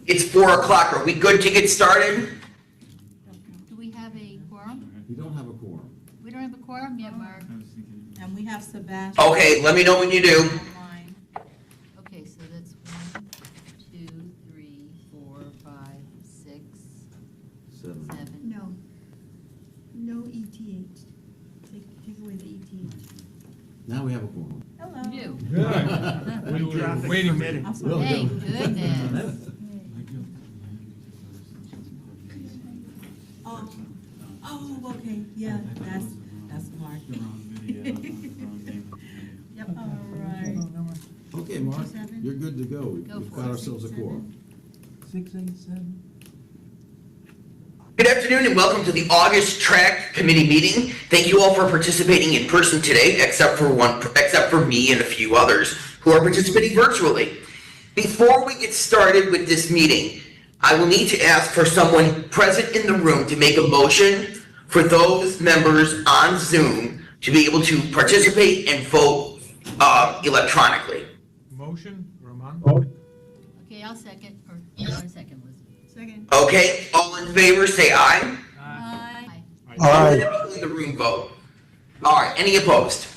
It's 4 o'clock. Are we good to get started? Do we have a quorum? We don't have a quorum. We don't have a quorum yet, Mark. And we have Sebastian. Okay, let me know when you do. Online. Okay, so that's 1, 2, 3, 4, 5, 6, 7. 7. No ETH. Take away the ETH. Now we have a quorum. Hello. You. Good. Waiting minute. I'm sorry. Thank goodness. Oh, okay, yeah, that's Mark. Yep. All right. Okay, Mark, 7. you're good to go. Go We've for got it. ourselves a quorum. 6, 8, 7. Good afternoon and welcome to the August TRAC committee meeting. Thank you all for participating in person today, except for me and a few others who are participating virtually. Before we get started with this meeting, I will need to ask for someone present in the room to make a motion for those members on Zoom to be able to participate and vote electronically. Motion, Roman? Okay, I'll second, or you want a second, Liz? Second. Okay, all in favor, say aye. Aye. Aye. The room vote. All right, any opposed?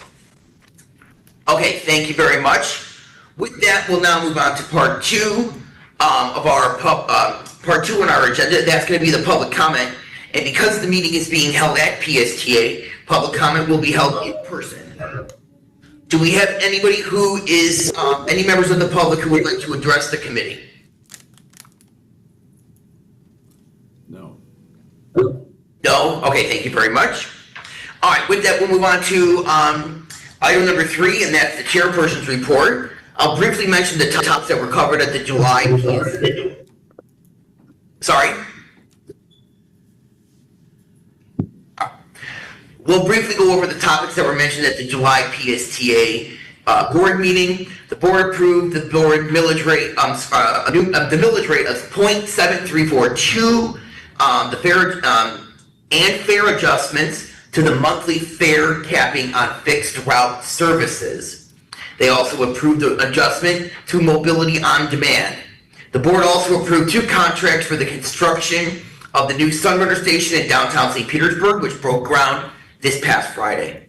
Okay, thank you very much. With that, we'll now move on to part 2 of our part 2 on our agenda. That's going to be the public comment. And because the meeting is being held at PSTA, public comment will be held in person. Do we have anybody who is, any members of the public who would like to address the committee? No. No? Okay, thank you very much. All right, with that, we'll move on to item number 3, and that's the chairperson's report. I'll briefly mention the topics that were covered at the July. Sorry? We'll briefly go over the topics that were mentioned at the July PSTA board meeting. The board approved the board millage rate, the millage rate of 0.7342, the fair adjustments to the monthly fare capping on fixed route services. They also approved the adjustment to mobility on demand. The board also approved 2 contracts for the construction of the new Sunrunner station in downtown St. Petersburg, which broke ground this past Friday.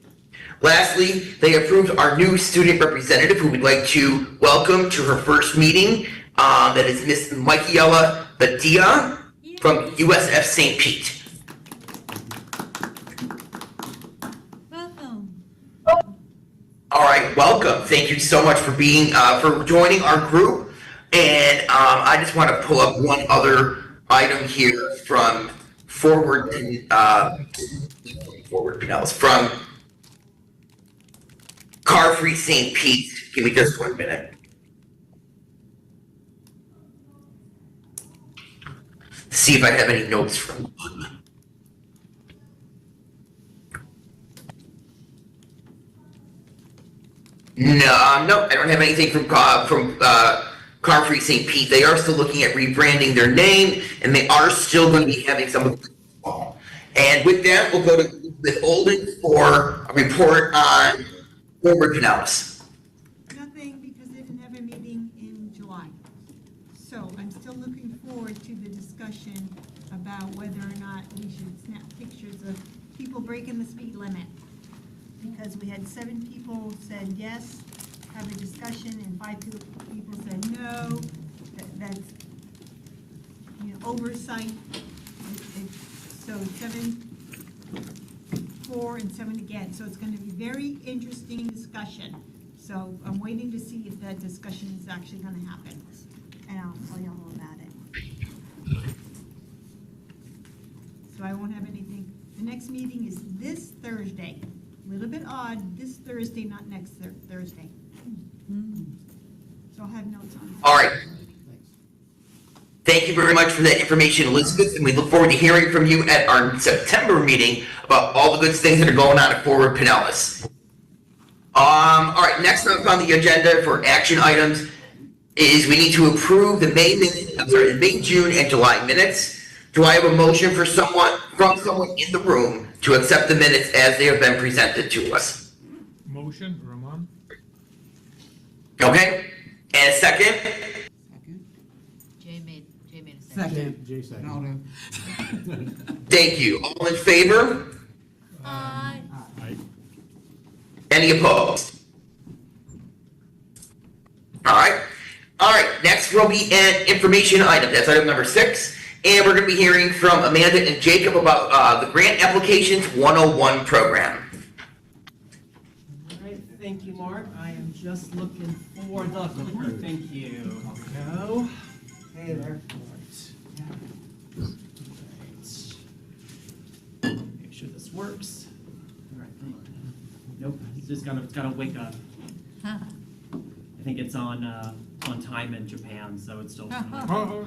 Lastly, they approved our new student representative, who we'd like to welcome to her first meeting. That is Miss Michaela Badia from USF St. Pete. Welcome. All right, welcome. Thank you so much for being for joining our group. And I just want to pull up one other item here from Forward Pinellas, from Car Free St. Pete. Give me just 1 minute. See if I have any notes from. No, I don't have anything from Car Free St. Pete. They are still looking at rebranding their name, and they are still going to be having some of the. And with that, we'll go to Elizabeth Olden for a report on Forward Pinellas. Nothing, because they didn't have a meeting in July. So I'm still looking forward to the discussion about whether or not we should snap pictures of people breaking the speed limit. Because we had 7 people said yes, have a discussion, and 5 people said no. That's, oversight. So 7, 4, and 7 again. So it's going to be very interesting discussion. So I'm waiting to see if that discussion is actually going to happen. And I'll tell you all about it. So I won't have anything. The next meeting is this Thursday. A little bit odd, this Thursday, not next Thursday. So I'll have notes on it. All right. Thank you very much for that information, Elizabeth, and we look forward to hearing from you at our September meeting about all the good things that are going on at Forward Pinellas. All right, next up on the agenda for action items is we need to approve the May, June, and July minutes. Do I have a motion from someone in the room to accept the minutes as they have been presented to us? Motion, Roman? Okay, and a second? Jay made Jay made a second. Jay second. Thank you. All in favor? Aye. Any opposed? All right, next will be an information item, that's item number 6, and we're gonna be hearing from Amanda and Jacob about, the Grant Applications 101 program. All right, thank you, Mark. I am just looking for the clicker. Thank you. Go. Hey there. All right. Make sure this works. All right, come on. Nope, it's just gotta wake up. Huh. I think it's on time in Japan, so it's still. Oh,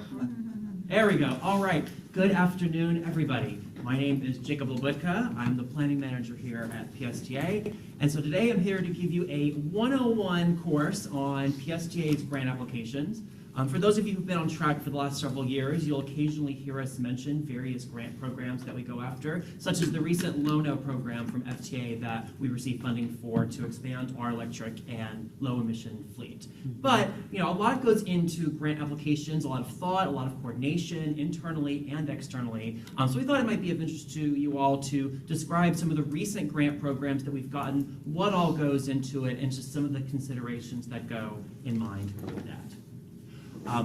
There we go. All right. Good afternoon, everybody. My name is Jacob Lubudka. I'm the planning manager here at PSTA. And so today I'm here to give you a 101 course on PSTA's grant applications. For those of you who've been on TRAC for the last several years, you'll occasionally hear us mention various grant programs that we go after, such as the recent LONO program from FTA that we received funding for to expand our electric and low-emission fleet. But, a lot goes into grant applications, a lot of thought, a lot of coordination, internally and externally. So we thought it might be of interest to you all to describe some of the recent grant programs that we've gotten, what all goes into it, and just some of the considerations that go in mind with that.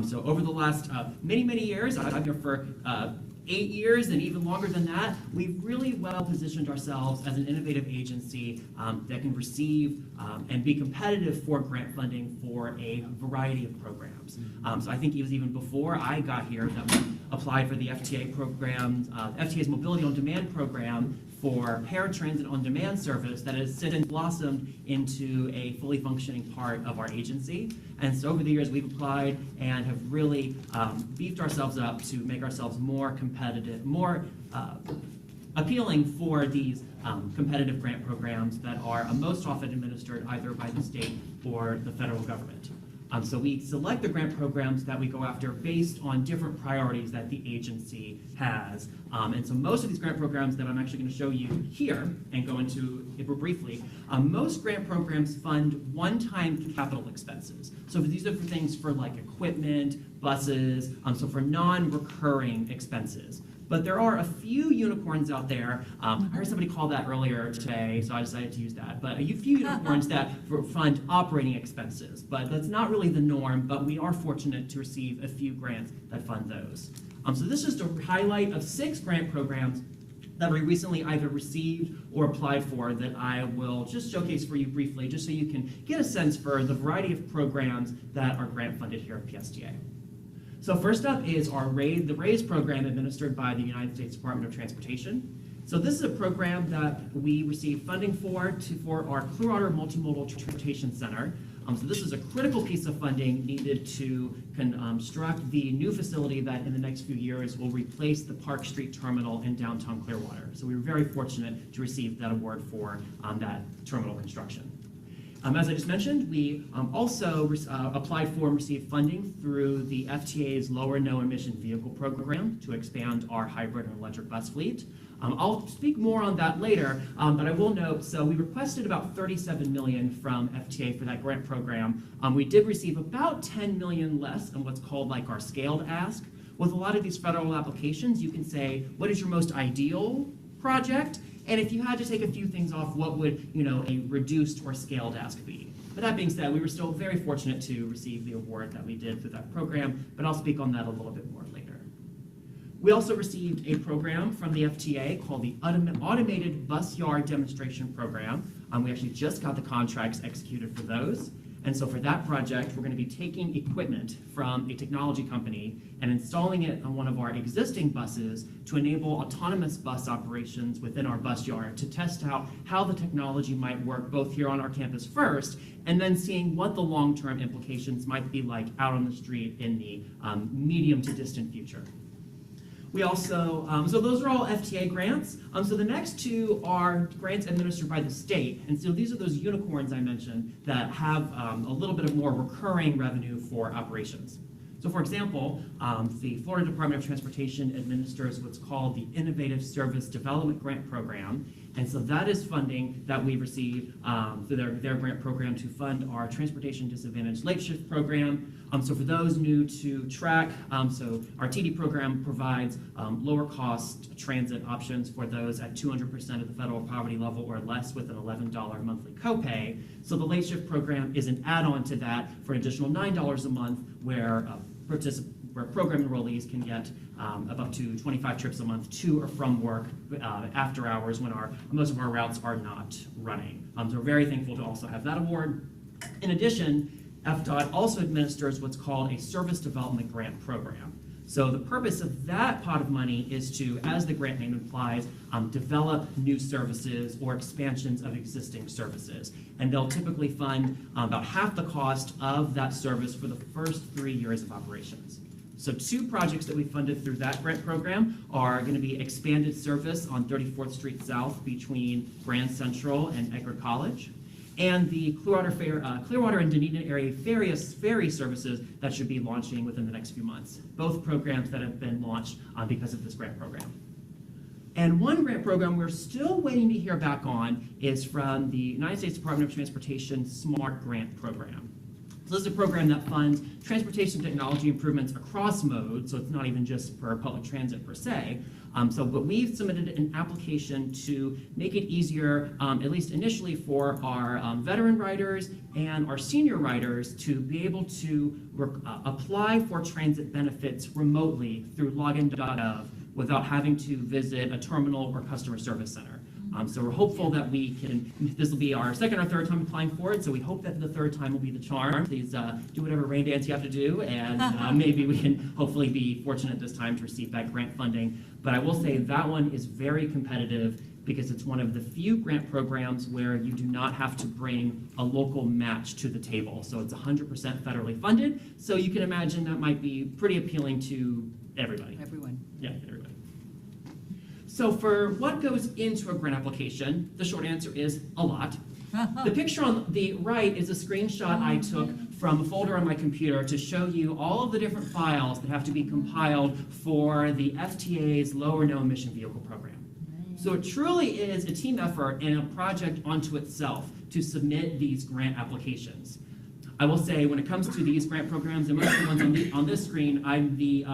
So over the last many years, I've been here for 8 years and even longer than that, we've really well positioned ourselves as an innovative agency that can receive and be competitive for grant funding for a variety of programs. So I think it was even before I got here that we applied for the FTA program, FTA's Mobility on Demand program for paratransit on demand service that has since blossomed into a fully functioning part of our agency. And so over the years we've applied and have really beefed ourselves up to make ourselves more competitive, more appealing for these competitive grant programs that are most often administered either by the state or the federal government. So we select the grant programs that we go after based on different priorities that the agency has. And so most of these grant programs that I'm actually going to show you here and go into briefly, most grant programs fund one-time capital expenses. So these are for things for like equipment, buses, so for non-recurring expenses. But there are a few unicorns out there. I heard somebody call that earlier today, so I decided to use that. But a few unicorns that fund operating expenses. But that's not really the norm, but we are fortunate to receive a few grants that fund those. So this is just a highlight of 6 grant programs that we recently either received or applied for that I will just showcase for you briefly, just so you can get a sense for the variety of programs that are grant funded here at PSTA. So first up is the RAISE program administered by the United States Department of Transportation. So this is a program that we received funding for our Clearwater Multimodal Transportation Center. So this is a critical piece of funding needed to construct the new facility that in the next few years will replace the Park Street Terminal in downtown Clearwater. So we were very fortunate to receive that award for that terminal construction. As I just mentioned, we also applied for and received funding through the FTA's Lower No Emission Vehicle Program to expand our hybrid and electric bus fleet. I'll speak more on that later, but I will note, so we requested about $37 million from FTA for that grant program. We did receive about $10 million less on what's called like our scaled ask. With a lot of these federal applications, you can say, what is your most ideal project? And if you had to take a few things off, what would a reduced or scaled ask be? But that being said, we were still very fortunate to receive the award that we did through that program, but I'll speak on that a little bit more later. We also received a program from the FTA called the Automated Bus Yard Demonstration Program. We actually just got the contracts executed for those. And so for that project, we're going to be taking equipment from a technology company and installing it on one of our existing buses to enable autonomous bus operations within our bus yard to test out how the technology might work both here on our campus first, and then seeing what the long-term implications might be like out on the street in the medium to distant future. We also, so those are all FTA grants. So the next 2 are grants administered by the state. And so these are those unicorns I mentioned that have a little bit of more recurring revenue for operations. So for example, the Florida Department of Transportation administers what's called the Innovative Service Development Grant Program. And so that is funding that we receive through their grant program to fund our transportation disadvantaged late shift program. So for those new to TRAC, so our TD program provides lower cost transit options for those at 200% of the federal poverty level or less with an $11 monthly copay. So the late shift program is an add-on to that for an additional $9 a month where program enrollees can get up to 25 trips a month to or from work after hours when most of our routes are not running. So we're very thankful to also have that award. In addition, FDOT also administers what's called a Service Development Grant Program. So the purpose of that pot of money is to, as the grant name implies, develop new services or expansions of existing services. And they'll typically fund about half the cost of that service for the first 3 years of operations. So 2 projects that we funded through that grant program are going to be expanded service on 34th Street South between Grand Central and Edgar College, and the Clearwater and Dunedin area ferry services that should be launching within the next few months. Both programs that have been launched because of this grant program. And one grant program we're still waiting to hear back on is from the United States Department of Transportation SMART Grant Program. So this is a program that funds transportation technology improvements across modes, so it's not even just for public transit per se. But we've submitted an application to make it easier, at least initially, for our veteran riders and our senior riders to be able to apply for transit benefits remotely through login.gov without having to visit a terminal or customer service center. So we're hopeful that this will be our second or third time applying for it, so we hope that the third time will be the charm. Please do whatever rain dance you have to do, and maybe we can hopefully be fortunate this time to receive that grant funding. But I will say that one is very competitive because it's one of the few grant programs where you do not have to bring a local match to the table. So it's 100% federally funded, so you can imagine that might be pretty appealing to everybody. Everyone. Yeah, everybody. So for what goes into a grant application, the short answer is a lot. The picture on the right is a screenshot I took from a folder on my computer to show you all of the different files that have to be compiled for the FTA's Low or No Emission Vehicle Program. So it truly is a team effort and a project unto itself to submit these grant applications. I will say, when it comes to these grant programs, and most of the ones on this screen, I'm the,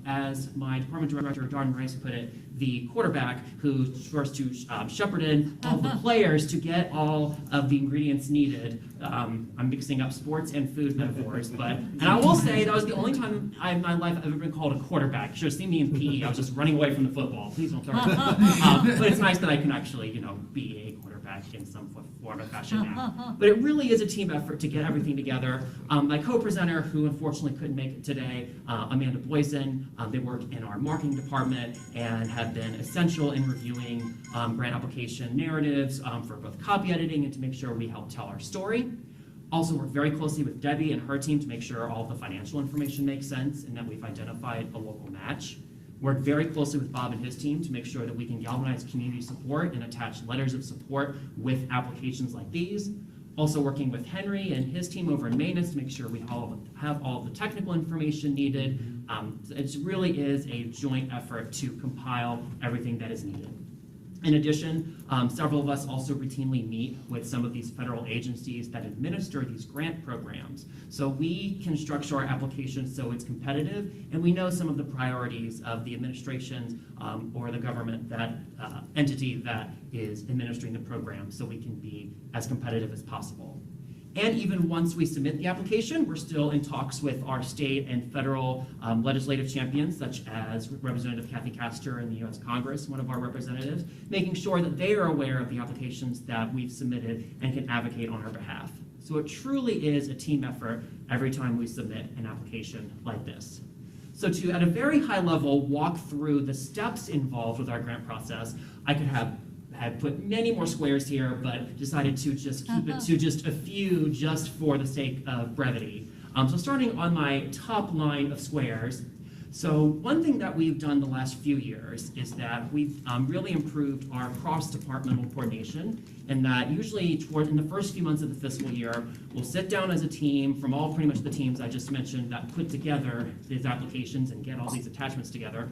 as my department director, Darden Rice, put it, the quarterback who starts to shepherd in all the players to get all of the ingredients needed. I'm mixing up sports and food metaphors, and I will say that was the only time in my life I've ever been called a quarterback. You should have seen me in PE. I was just running away from the football. Please don't start. But it's nice that I can actually, be a quarterback in some form of fashion now. But it really is a team effort to get everything together. My co-presenter, who unfortunately couldn't make it today, Amanda Boysen, they work in our marketing department and have been essential in reviewing grant application narratives for both copy editing and to make sure we help tell our story. Also work very closely with Debbie and her team to make sure all the financial information makes sense and that we've identified a local match. Work very closely with Bob and his team to make sure that we can galvanize community support and attach letters of support with applications like these. Also working with Henry and his team over in maintenance to make sure we have all the technical information needed. It really is a joint effort to compile everything that is needed. In addition, several of us also routinely meet with some of these federal agencies that administer these grant programs. So we can structure our applications so it's competitive, and we know some of the priorities of the administration or the government entity that is administering the program, so we can be as competitive as possible. And even once we submit the application, we're still in talks with our state and federal legislative champions, such as Representative Kathy Castor in the U.S. Congress, one of our representatives, making sure that they are aware of the applications that we've submitted and can advocate on our behalf. So it truly is a team effort every time we submit an application like this. So to, at a very high level, walk through the steps involved with our grant process, I could have put many more squares here, but decided to just keep it to just a few, just for the sake of brevity. So starting on my top line of squares, so one thing that we've done the last few years is that we've really improved our cross-departmental coordination, and that usually in the first few months of the fiscal year, we'll sit down as a team from pretty much the teams I just mentioned that put together these applications and get all these attachments together.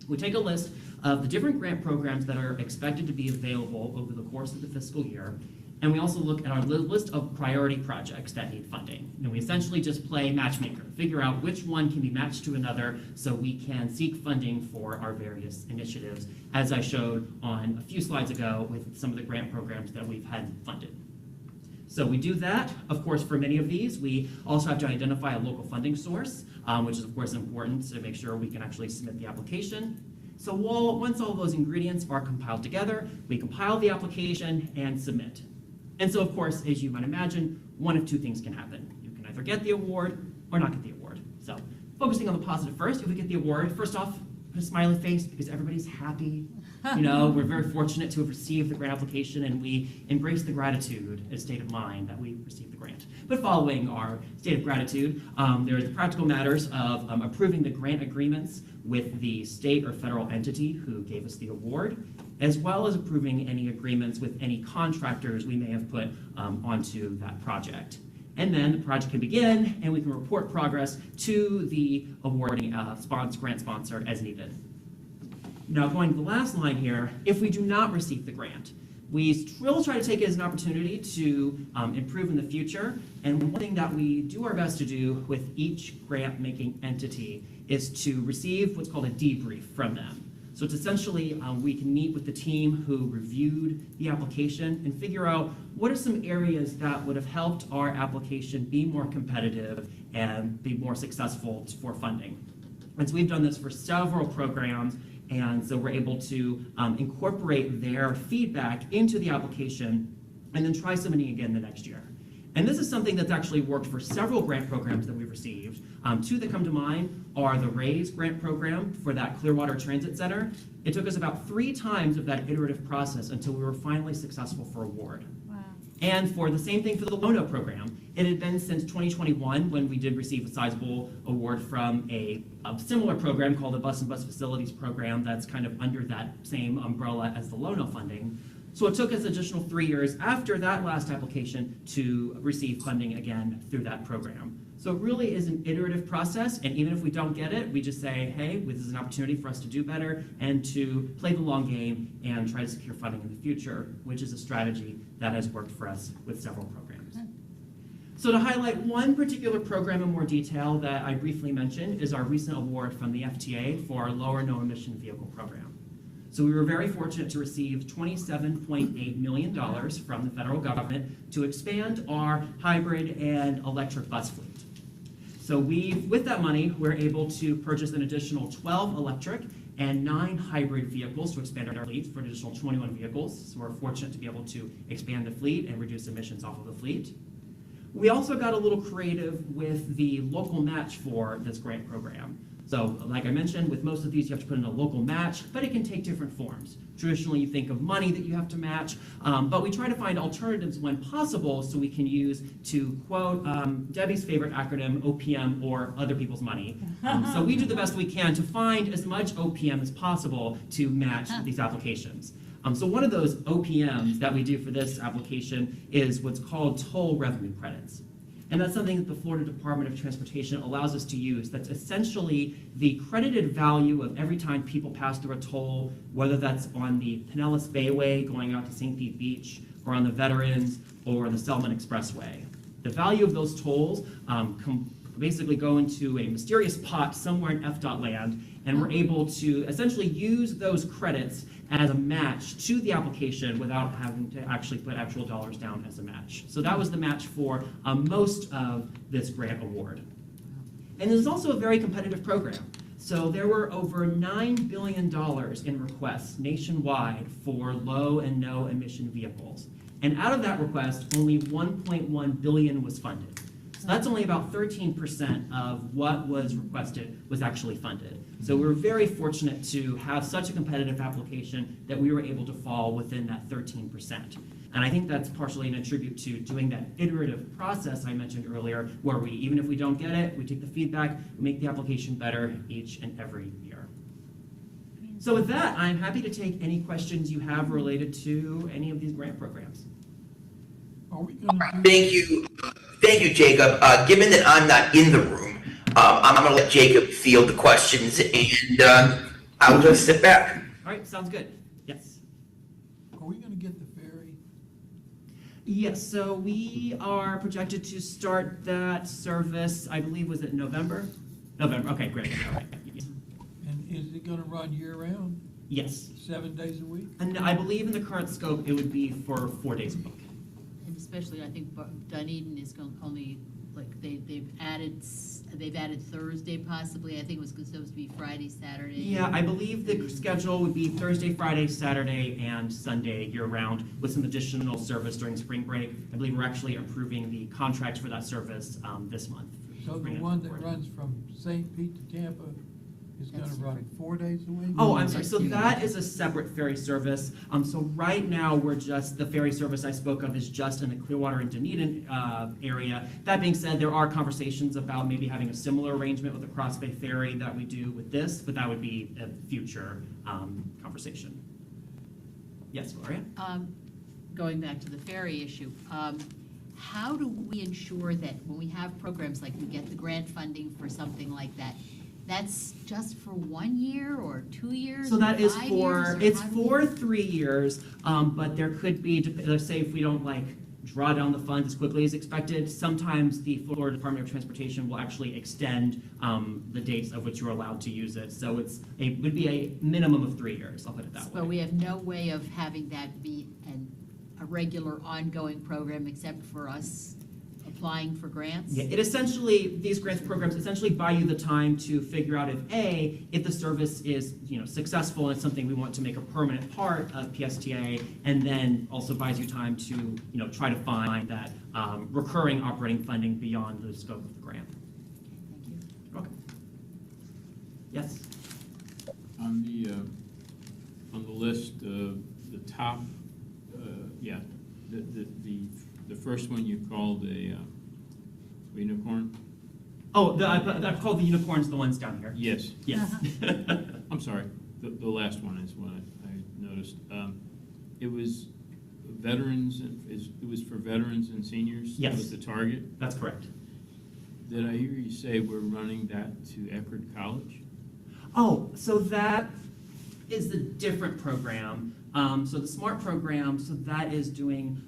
we take a list of the different grant programs that are expected to be available over the course of the fiscal year, and we also look at our list of priority projects that need funding. And we essentially just play matchmaker, figure out which one can be matched to another so we can seek funding for our various initiatives, as I showed on a few slides ago with some of the grant programs that we've had funded. So we do that. Of course, for many of these, we also have to identify a local funding source, which is of course important to make sure we can actually submit the application. So once all those ingredients are compiled together, we compile the application and submit. And so, of course, as you might imagine, one of two things can happen. You can either get the award or not get the award. So, focusing on the positive first, if we get the award, first off, put a smiley face because everybody's happy. You know, we're very fortunate to have received the grant application, and we embrace the gratitude as state of mind that we received the grant. But following our state of gratitude, there are the practical matters of approving the grant agreements with the state or federal entity who gave us the award, as well as approving any agreements with any contractors we may have put onto that project. And then the project can begin, and we can report progress to the awarding grant sponsor as needed. Now, going to the last line here, if we do not receive the grant, we will try to take it as an opportunity to improve in the future. And one thing that we do our best to do with each grant-making entity is to receive what's called a debrief from them. So it's essentially, we can meet with the team who reviewed the application and figure out what are some areas that would have helped our application be more competitive and be more successful for funding. And so we've done this for several programs, and so we're able to incorporate their feedback into the application and then try submitting again the next year. And this is something that's actually worked for several grant programs that we've received. Two that come to mind are the RAISE grant program for that Clearwater Transit Center. It took us about 3 times of that iterative process until we were finally successful for award. Wow. And for the same thing for the LONO program, it had been since 2021 when we did receive a sizable award from a similar program called the Bus and Bus Facilities Program that's kind of under that same umbrella as the LONO funding. So it took us an additional 3 years after that last application to receive funding again through that program. So it really is an iterative process, and even if we don't get it, we just say, hey, this is an opportunity for us to do better and to play the long game and try to secure funding in the future, which is a strategy that has worked for us with several programs. So to highlight one particular program in more detail that I briefly mentioned is our recent award from the FTA for our Lower No Emission Vehicle program. So we were very fortunate to receive $27.8 million from the federal government to expand our hybrid and electric bus fleet. So with that money, we're able to purchase an additional 12 electric and 9 hybrid vehicles to expand our fleet for an additional 21 vehicles. So we're fortunate to be able to expand the fleet and reduce emissions off of the fleet. We also got a little creative with the local match for this grant program. So, like I mentioned, with most of these, you have to put in a local match, but it can take different forms. Traditionally, you think of money that you have to match, but we try to find alternatives when possible so we can use, to quote Debbie's favorite acronym, OPM, or other people's money. So we do the best we can to find as much OPM as possible to match these applications. So one of those OPMs that we do for this application is what's called toll revenue credits. And that's something that the Florida Department of Transportation allows us to use. That's essentially the credited value of every time people pass through a toll, whether that's on the Pinellas Bayway going out to St. Pete Beach, or on the Veterans, or the Selman Expressway. The value of those tolls basically go into a mysterious pot somewhere in FDOT land, and we're able to essentially use those credits as a match to the application without having to actually put actual dollars down as a match. So that was the match for most of this grant award. And this is also a very competitive program. So there were over $9 billion in requests nationwide for low and no emission vehicles. And out of that request, only $1.1 billion was funded. So that's only about 13% of what was requested was actually funded. So we were very fortunate to have such a competitive application that we were able to fall within that 13%. And I think that's partially an attribute to doing that iterative process I mentioned earlier, where we, even if we don't get it, we take the feedback, we make the application better each and every year. So with that, I'm happy to take any questions you have related to any of these grant programs. Are we gonna do? Thank you, Jacob. Given that I'm not in the room, I'm going to let Jacob field the questions, and I'll just sit back. All right, sounds good. Yes. Are we gonna get the ferry? Yes, so we are projected to start that service, I believe, was it November? November, okay, great. All right. And is it gonna run year-round, Yes. 7 days a week? And I believe in the current scope, it would be for 4 days a week. And especially, I think Dunedin is going only, like, they've added Thursday possibly. I think it was supposed to be Friday, Saturday. Yeah, I believe the schedule would be Thursday, Friday, Saturday, and Sunday year-round with some additional service during spring break. I believe we're actually approving the contract for that service this month. So the Bring it one that forward. runs from St. Pete to Tampa is gonna That's run different. 4 days a week? Oh, I'm sorry, That's so different. that is a separate ferry service. So right now, we're just, the ferry service I spoke of is just in the Clearwater and Dunedin area. That being said, there are conversations about maybe having a similar arrangement with the Cross Bay Ferry that we do with this, but that would be a future conversation. Yes, Gloria? Going back to the ferry issue, how do we ensure that when we have programs like we get the grant funding for something like that, that's just for 1 year or 2 years? So that or is 5 for, years, or it's how do we- for 3 years, but there could be, let's say if we don't like draw down the funds as quickly as expected, sometimes the Florida Department of Transportation will actually extend the dates of which you're allowed to use it. So it would be a minimum of 3 years, I'll put it that way. But we have no way of having that be a regular ongoing program except for us applying for grants? Yeah, it essentially, these grants programs essentially buy you the time to figure out if the service is, successful and it's something we want to make a permanent part of PSTA, and then also buys you time to, try to find that recurring operating funding beyond the scope of the grant. Thank you. You're welcome. Yes? On the list, the top, the first one you called a unicorn? Oh, I've called the unicorns the ones down here. Yes, Yes. I'm sorry, the last one is what I noticed. It was veterans, it was for veterans and seniors? Yes. That was the target? That's correct. Did I hear you say we're running that to Eckerd College? Oh, so that is a different program. So the SMART program, so that is doing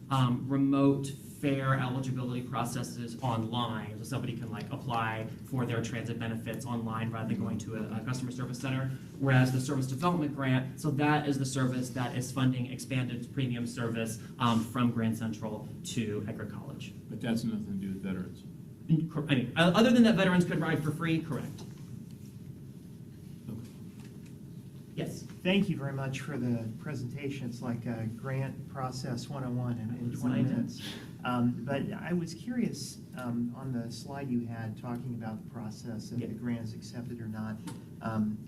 remote fare eligibility processes online. So somebody can apply for their transit benefits online rather than going to a customer service center. Whereas the service development grant, so that is the service that is funding expanded premium service from Grand Central to Eckerd College. But that's nothing to do with veterans. I mean, other than that veterans could ride for free, correct. Okay. Yes. Thank you very much for the presentation. It's like a grant process 101 in 20 minutes. But I was curious, on the slide you had talking about the process, if Yeah. the grant is accepted or not.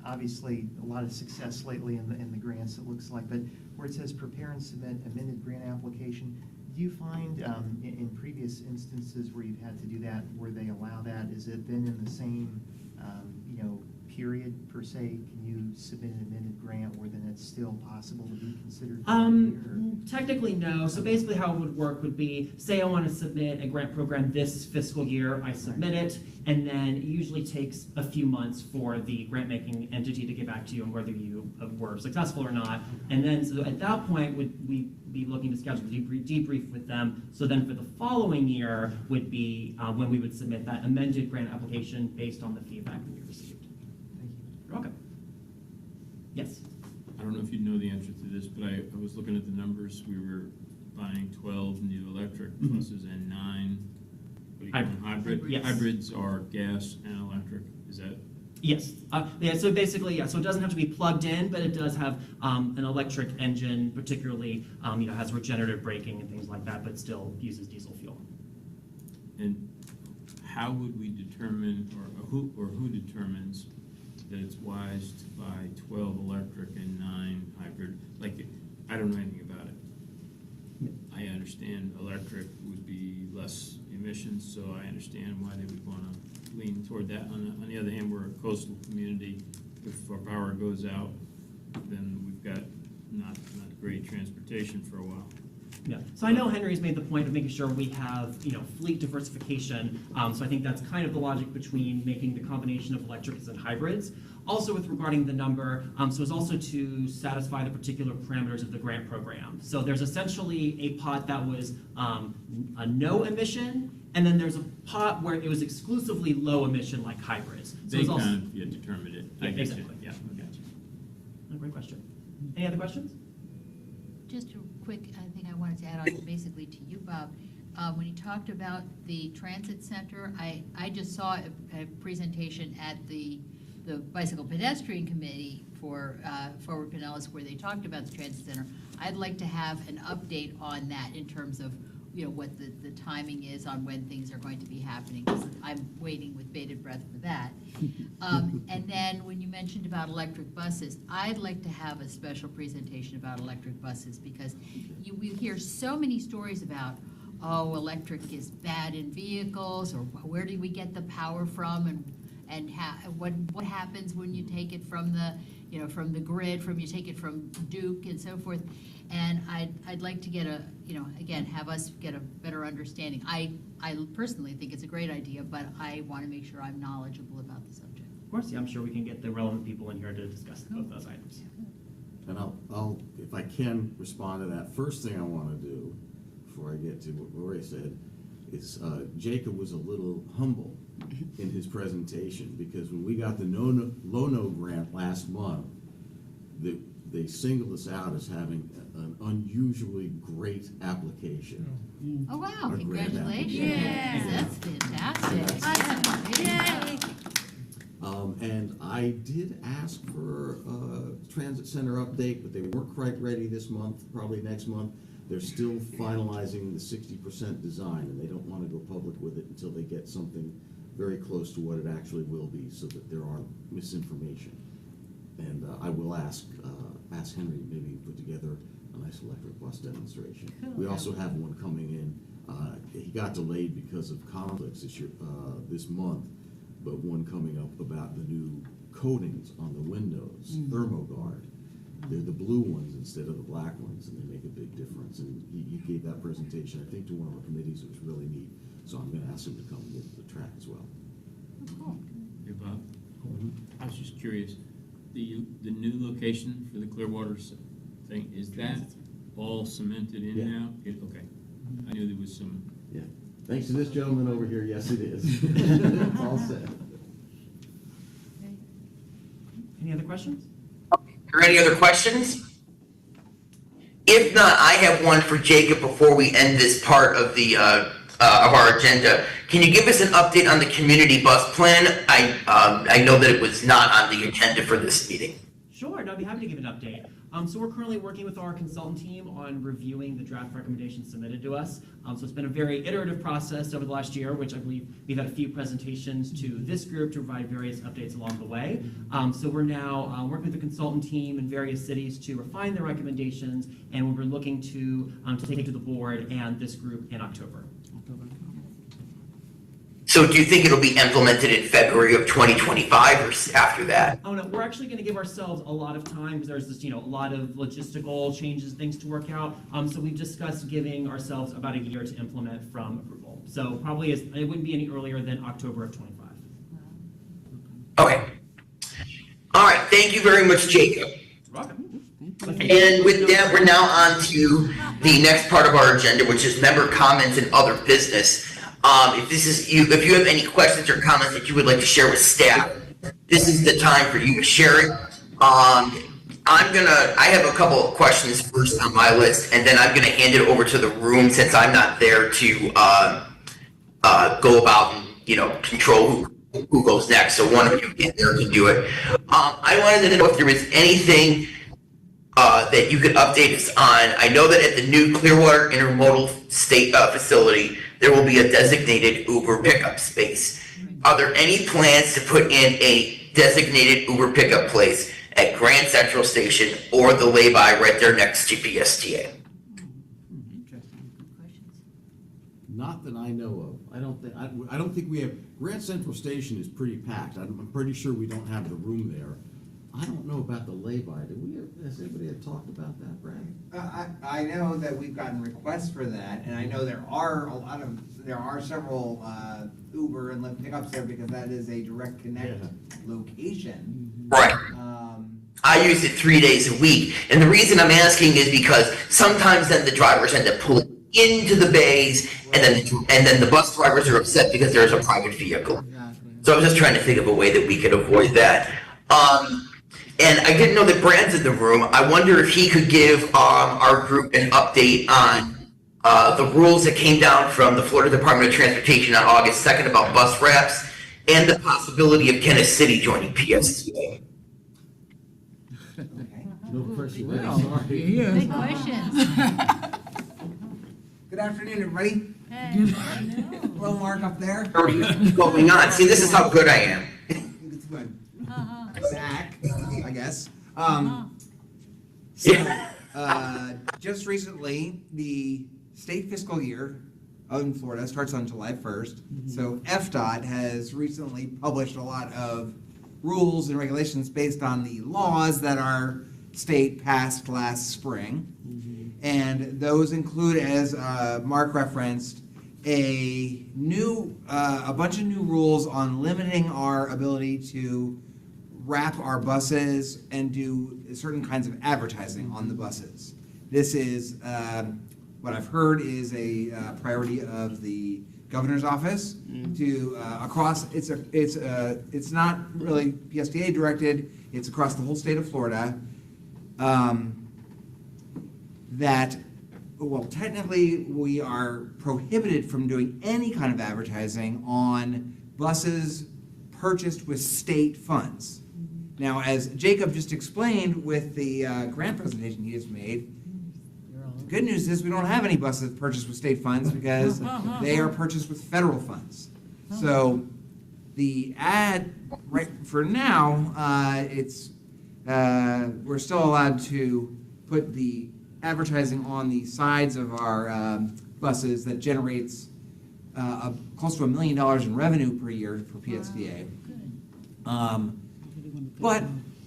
Obviously, a lot of success lately in the grants, it looks like, but where it says prepare and submit amended grant application, do you find in previous instances where you've had to do that, where they allow that, has it been in the same, period per se? Can you submit an amended grant where then it's still possible to be considered? Technically, no. So basically how it would work would be, say I want to submit a grant program this fiscal year, I submit it, and then it usually takes a few months for the grant-making entity to get back to you on whether you were successful or not. And then, so at that point, would we be looking to schedule a debrief with them. So then for the following year would be when we would submit that amended grant application based on the feedback we received. Thank you. You're welcome. Yes? I don't know if you know the answer to this, but I was looking at the numbers. We were buying 12 new electric Mhm. buses and 9, what do you call them, hybrid? Yes. Hybrids are gas and electric, is that? Yes. So basically, yeah, so it doesn't have to be plugged in, but it does have an electric engine, particularly, has regenerative braking and things like that, but still uses diesel fuel. And how would we determine, or who determines that it's wise to buy 12 electric and 9 hybrid? Like, I don't know anything about it. I understand electric would be less emissions, so I understand why they would want to lean toward that. On the other hand, we're a coastal community. If our power goes out, then we've got not great transportation for a while. Yeah, so I know Henry's made the point of making sure we have, fleet diversification. So I think that's kind of the logic between making the combination of electrics and hybrids. Also with regarding the number, so it's also to satisfy the particular parameters of the grant program. So there's essentially a pot that was a no emission, and then there's a pot where it was exclusively low emission like hybrids. So They it's also, kind of, determined it. I Yeah, get you. exactly. Yeah, I got you. Great question. Any other questions? Just a quick, thing I wanted to add on basically to you, Bob. When you talked about the transit center, I just saw a presentation at the Bicycle Pedestrian Committee for Forward Pinellas where they talked about the transit center. I'd like to have an update on that in terms of, what the timing is on when things are going to be happening. 'Cause I'm waiting with bated breath for that. And then when you mentioned about electric buses, I'd like to have a special presentation about electric buses because we hear so many stories about, oh, electric is bad in vehicles, or where do we get the power from, and what happens when you take it from from the grid, you take it from Duke and so forth. And I'd like to get again, have us get a better understanding. I personally think it's a great idea, but I want to make sure I'm knowledgeable about the subject. Of course, yeah, I'm sure we can get the relevant people in here to discuss both those items. And I'll, if I can respond to that, first thing I want to do, before I get to what Lori said, is Jacob was a little humble in his presentation, because when we got the Lono grant last month, they singled us out as having an unusually great application. Oh, wow, Our grant congratulations. application. That's fantastic. Yeah. And I did ask for a transit center update, but they weren't quite ready this month, probably next month. They're still finalizing the 60% design, and they don't want to go public with it until they get something very close to what it actually will be, so that there aren't misinformation. And I will ask Henry maybe put together a nice electric bus demonstration. We also have one coming in. He got delayed because of conflicts this month, but one coming up about the new coatings on the windows, ThermoGuard. They're the blue ones instead of the black ones, and they make a big difference. And he gave that presentation, I think, to one of our committees. It was really neat. So I'm going to ask him to come and give the track as well. Hey, Bob, I was just curious, the new location for the Clearwater thing, is that all cemented in Yeah. now? Okay, I knew there was some. Yeah. Thanks to this gentleman over here, yes, it is. It's all set. Any other questions? Are there any other questions? If not, I have one for Jacob before we end this part of the of our agenda. Can you give us an update on the community bus plan? I know that it was not on the agenda for this meeting. Sure, and I'd be happy to give an update. So we're currently working with our consultant team on reviewing the draft recommendations submitted to us. So it's been a very iterative process over the last year, which I believe we've had a few presentations to this group to provide various updates along the way. So we're now working with the consultant team in various cities to refine the recommendations, and we're looking to take it to the board and this group in October. So do you think it'll be implemented in February of 2025 or after that? Oh no, we're actually going to give ourselves a lot of time because there's this, a lot of logistical changes, things to work out. So we've discussed giving ourselves about a year to implement from approval. So probably it wouldn't be any earlier than October of 25. Okay. All right, thank you very much, Jacob. And with that, we're now on to the next part of our agenda, which is member comments and other business. If you have any questions or comments that you would like to share with staff, this is the time for you to share it. I have a couple of questions first on my list, and then I'm gonna hand it over to the room since I'm not there to go about and control who goes next. So one of you in there can do it. I wanted to know if there was anything that you could update us on. I know that at the new Clearwater Intermodal State facility, there will be a designated Uber pickup space. Are there any plans to put in a designated Uber pickup place at Grand Central Station or the lay-by right there next to PSTA? Not that I know of. I don't think we have. Grand Central Station is pretty packed. I'm pretty sure we don't have the room there. I don't know about the lay-by. Has anybody ever talked about that, Brad? I know that we've gotten requests for that, and I know there are several Uber and Lyft pickups there because that is a direct connect location. Right. Um, I use it 3 days a week, and the reason I'm asking is because sometimes then the drivers end up pulling into the bays, and then the bus drivers are upset because there's a private vehicle. So I was just trying to think of a way that we could avoid that. And I didn't know that Brad's in the room. I wonder if he could give our group an update on the rules that came down from the Florida Department of Transportation on August 2nd about bus wraps and the possibility of Kenneth City joining PSTA. No question. Well, Sorry. yeah. Good questions. Good afternoon, everybody. Hello, Mark up there. What's going on? See, this is how good I am. It's good. Zach, I guess. Just recently, the state fiscal year in Florida starts on July 1st. So FDOT has recently published a lot of rules and regulations based on the laws that our state passed last spring. And those include, as Mark referenced, a bunch of new rules on limiting our ability to wrap our buses and do certain kinds of advertising on the buses. This is what I've heard is a priority of the governor's office to across. It's not really PSTA directed. It's across the whole state of Florida. Technically, we are prohibited from doing any kind of advertising on buses purchased with state funds. Now, as Jacob just explained with the grant presentation he just made, the good news is we don't have any buses purchased with state funds because they are purchased with federal funds. So the ad, right for now, we're still allowed to put the advertising on the sides of our buses that generates close to $1 million in revenue per year for PSDA. But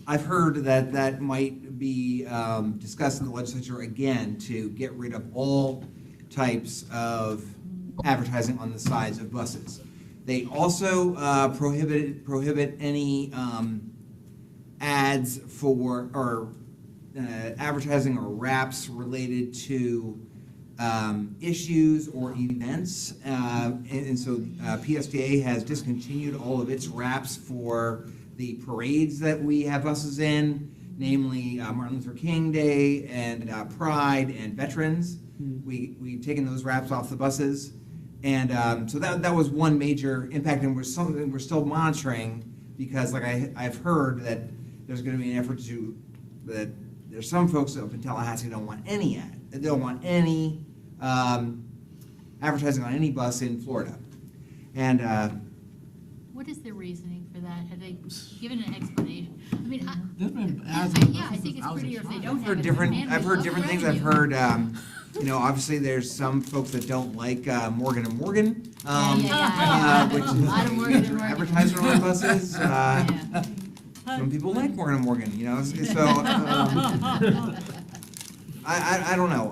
I've heard that might be discussed in the legislature again to get rid of all types of advertising on the sides of buses. They also prohibit any ads for or advertising or wraps related to issues or events, and so PSDA has discontinued all of its wraps for the parades that we have buses in, namely Martin Luther King Day and Pride and Veterans. We've taken those wraps off the buses, and so that was one major impact, and we're still monitoring because, like I've heard that there's going to be an effort that there's some folks up in Tallahassee who don't want any ad. They don't want any advertising on any bus in Florida. And What is the reasoning for that? Have they given an explanation? I mean, There's been I ads. think it's prettier if they don't have it. I've heard different things. I've heard, obviously there's some folks that don't like Morgan & Morgan, which A lot of is Morgan & their Morgan. advertiser on buses. Yeah. Some people like Morgan & Morgan, so I don't know.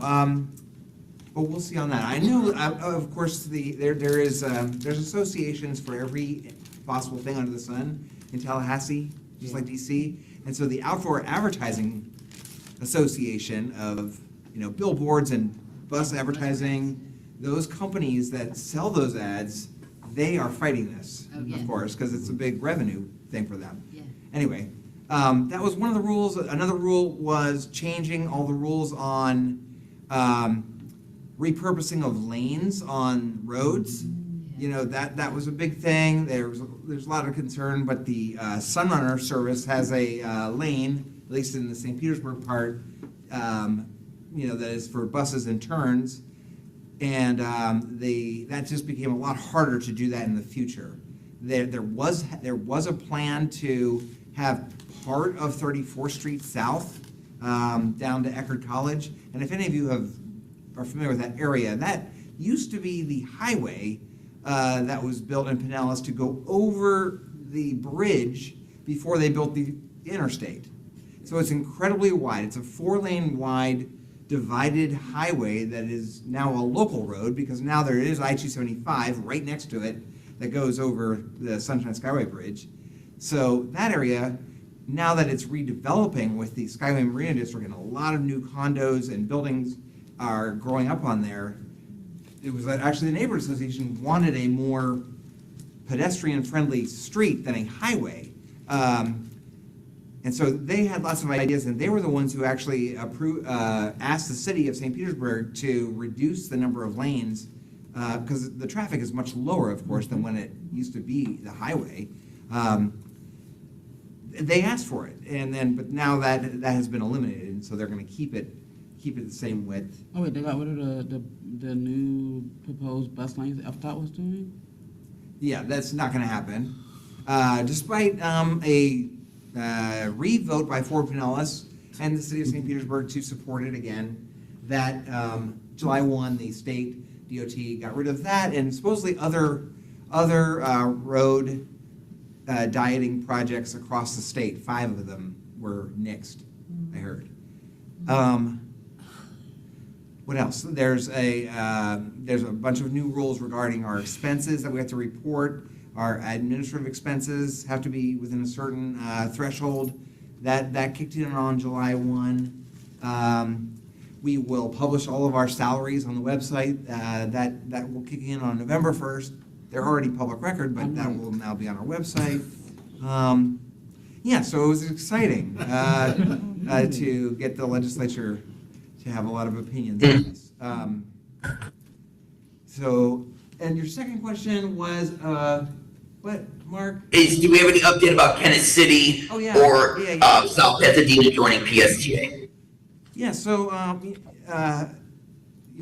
But we'll see on that. I know, of course, there's associations for every possible thing under the sun in Tallahassee, just like DC. And so the Outdoor Advertising Association of, billboards and bus advertising, those companies that sell those ads, they are fighting this, Oh, yeah. of course, because it's a big revenue thing for them. Yeah. Anyway, that was one of the rules. Another rule was changing all the rules on repurposing of lanes on roads. That was a big thing. There's a lot of concern, but the Sunrunner service has a lane, at least in the St. Petersburg part, that is for buses and turns, and that just became a lot harder to do that in the future. There was a plan to have part of 34th Street South down to Eckerd College, and if any of you are familiar with that area, that used to be the highway that was built in Pinellas to go over the bridge before they built the interstate. So it's incredibly wide. It's a 4-lane wide divided highway that is now a local road because now there is I-275 right next to it that goes over the Sunshine Skyway Bridge. So that area, now that it's redeveloping with the Skyway Marina District and a lot of new condos and buildings are growing up on there, it was that actually the neighborhood association wanted a more pedestrian-friendly street than a highway. And so they had lots of ideas, and they were the ones who actually asked the city of St. Petersburg to reduce the number of lanes, because the traffic is much lower, of course, than when it used to be the highway. They asked for it, but now that has been eliminated, and so they're going to keep it the same width. Oh wait, they got rid of the new proposed bus lanes that FDOT was doing? Yeah, that's not going to happen. Despite a re-vote by Fort Pinellas and the city of St. Petersburg to support it again, that July 1, the state DOT got rid of that, and supposedly other road dieting projects across the state, 5 of them were nixed, I heard. What else? There's a bunch of new rules regarding our expenses that we have to report. Our administrative expenses have to be within a certain threshold. That kicked in on July 1. We will publish all of our salaries on the website. That will kick in on November 1st. They're already public record, but that will now be on our website. Yeah, so it was exciting to get the legislature to have a lot of opinions on this. And your second question was, what, Mark? Do we have any update about Kennett City Oh, yeah. or Yeah. South Pasadena joining PSTA? Yeah, so you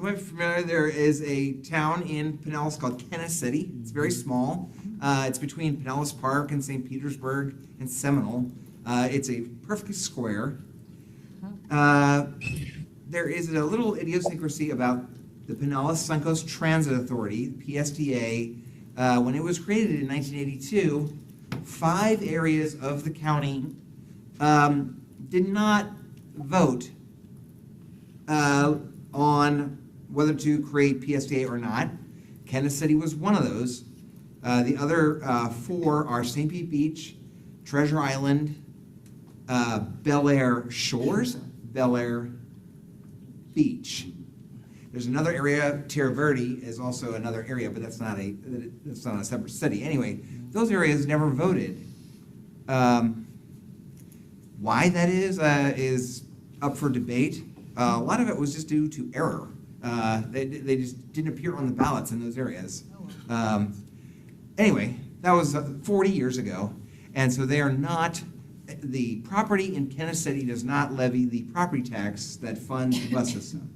might be familiar, there is a town in Pinellas called Kennett City. It's very small. It's between Pinellas Park and St. Petersburg and Seminole. It's a perfect square. There is a little idiosyncrasy about the Pinellas Suncoast Transit Authority, PSTA. When it was created in 1982, 5 areas of the county did not vote on whether to create PSTA or not. Kennett City was one of those. The other 4 are St. Pete Beach, Treasure Island, Bel Air Shores, Bel Air Beach. There's another area, Tierra Verde is also another area, but that's not a separate city. Anyway, those areas never voted. Why that is up for debate. A lot of it was just due to error. They just didn't appear on the ballots in those areas. Anyway, that was 40 years ago, and so they are not. The property in Kennett City does not levy the property tax that funds the bus system.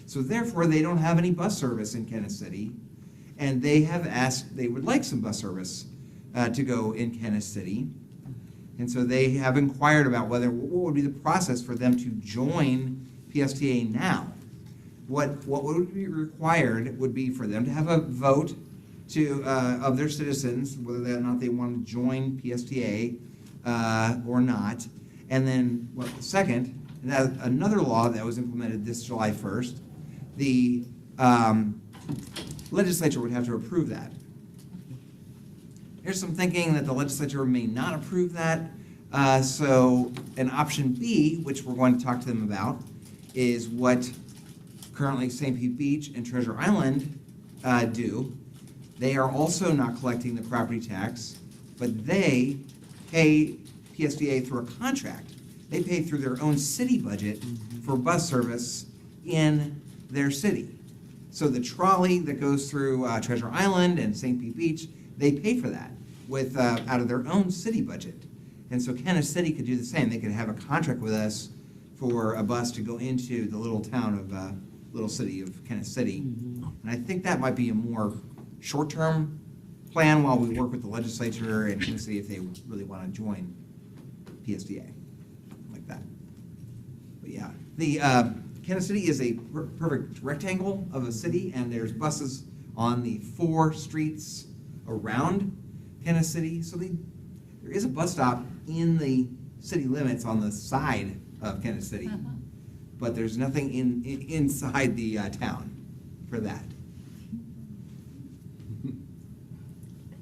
So therefore, they don't have any bus service in Kennett City, and they have asked, they would like some bus service to go in Kennett City. And so they have inquired about what would be the process for them to join PSTA now. What would be required would be for them to have a vote of their citizens, whether or not they want to join PSTA or not. And then, second, another law that was implemented this July 1st, the legislature would have to approve that. There's some thinking that the legislature may not approve that. So an option B, which we're going to talk to them about, is what currently St. Pete Beach and Treasure Island do. They are also not collecting the property tax, but they pay PSTA through a contract. They pay through their own city budget for bus service in their city. So the trolley that goes through Treasure Island and St. Pete Beach, they pay for that with out of their own city budget. And so Kennett City could do the same. They could have a contract with us for a bus to go into the little town of, little city of Kennett City. And I think that might be a more short-term plan while we work with the legislature and Kennett City if they really want to join PSTA, like that. But yeah, the Kennett City is a perfect rectangle of a city, and there's buses on the 4 streets around Kennett City. So there is a bus stop in the city limits on the side of Kansas City, Uh-huh. but there's nothing inside the town for that.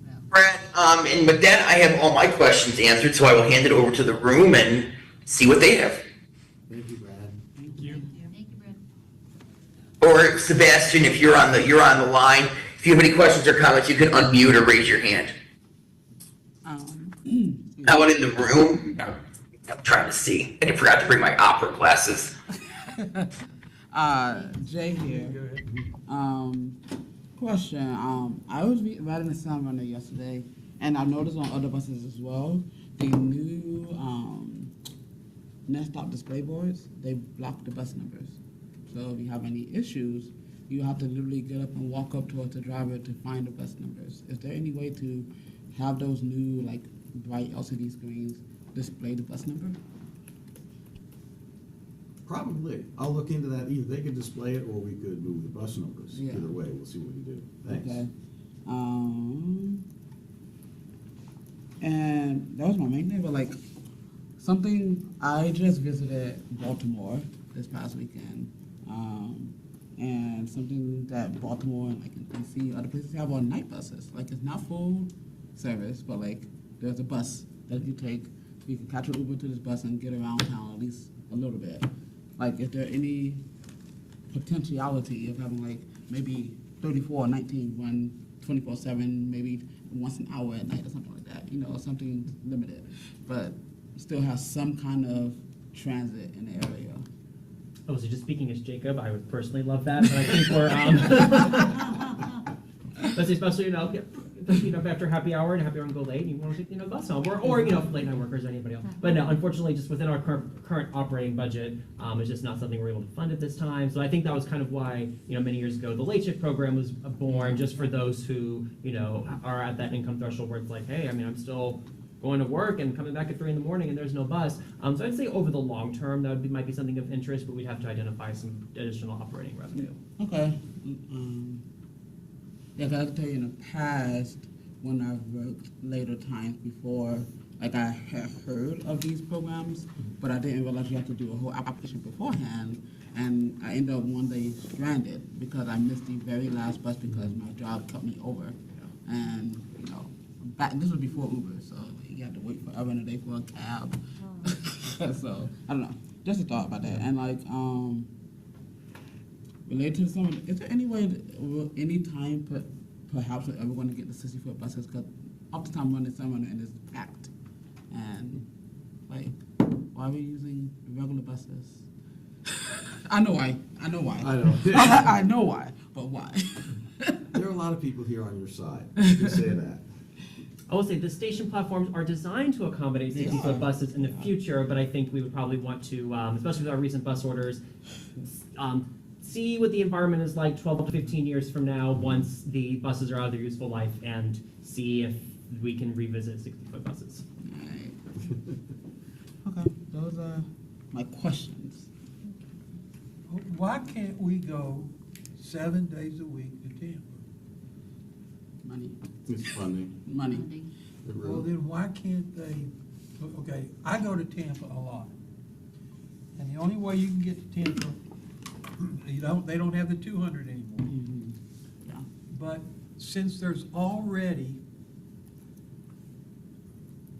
Well, Brad, and with that, I have all my questions answered, so I will hand it over to the room and see what they have. Thank you, Brad. Thank you. Thank you, Brad. Or Sebastian, if you're on the line, if you have any questions or comments, you can unmute or raise your hand. How about in the room? I'm trying to see. I forgot to bring my opera glasses. Jay here. Go ahead. Question. I was riding the Sun Runner yesterday, and I've noticed on other buses as well, the new next stop display boards, they block the bus numbers. So if you have any issues, you have to literally get up and walk up towards the driver to find the bus numbers. Is there any way to have those new, like, bright LCD screens display the bus number? Probably. I'll look into that. Either they could display it or we could move the bus numbers. Yeah. Either way, we'll see what we do. Thanks. Okay. And that was my main thing, but like something I just visited Baltimore this past weekend. And something that Baltimore and like in DC, other places have on night buses. Like it's not full service, but like there's a bus that you take. You can catch an Uber to this bus and get around town at least a little bit. Like, is there any potentiality of having like maybe 3419 run 24/7, maybe once an hour at night or something like that? You know, something limited, but still has some kind of transit in the area. Oh, so just speaking as Jacob, I would personally love that, but I think we're, but especially, after happy hour and happy hour and go late, and you want to take, bus home, or late night workers or anybody else. But no, unfortunately, just within our current operating budget, it's just not something we're able to fund at this time. So I think that was kind of why, many years ago, the late shift program was born, just for those who, are at that income threshold where it's like, hey, I'm still going to work and coming back at 3 a.m. and there's no bus. So I'd say over the long term, that might be something of interest, but we'd have to identify some additional operating revenue. Okay. Yeah, 'cause I can tell you in the past, when I've worked later times before, like I had heard of these programs, but I didn't realize you have to do a whole application beforehand, and I ended up one day stranded because I missed the very last bus because my job cut me over. And, this was before Uber, so you had to wait forever and a day for a cab. So, I don't know, just a thought about that. And like, related to some, is there any way, any time, perhaps we're ever going to get the 60-foot buses? Because oftentimes when it's summer and it's packed, and like, why are we using regular buses? I know why. I know. I know why, but why? There are a lot of people here on your side. Just say that. I will say the station platforms are designed to accommodate 60-foot buses in the future, but I think we would probably want to, especially with our recent bus orders, see what the environment is like 12 to 15 years from now once the buses are out of their useful life, and see if we can revisit 60-foot buses. Right. Okay, those are my questions. Why can't we go 7 days a week to Tampa? Money. It's funding. Money. Funding. Well, then why can't they, okay, I go to Tampa a lot. And the only way you can get to Tampa, they don't have the 200 anymore. Mm-hmm. Yeah. But since there's already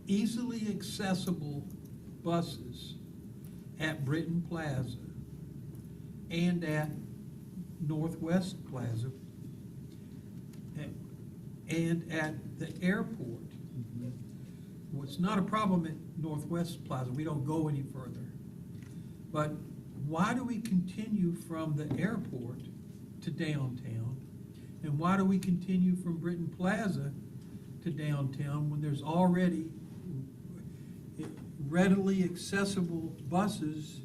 easily accessible buses at Britton Plaza and at Northwest Plaza and at the airport, well, it's not a problem at Northwest Plaza. We don't go any further. But why do we continue from the airport to downtown? And why do we continue from Britton Plaza to downtown when there's already readily accessible buses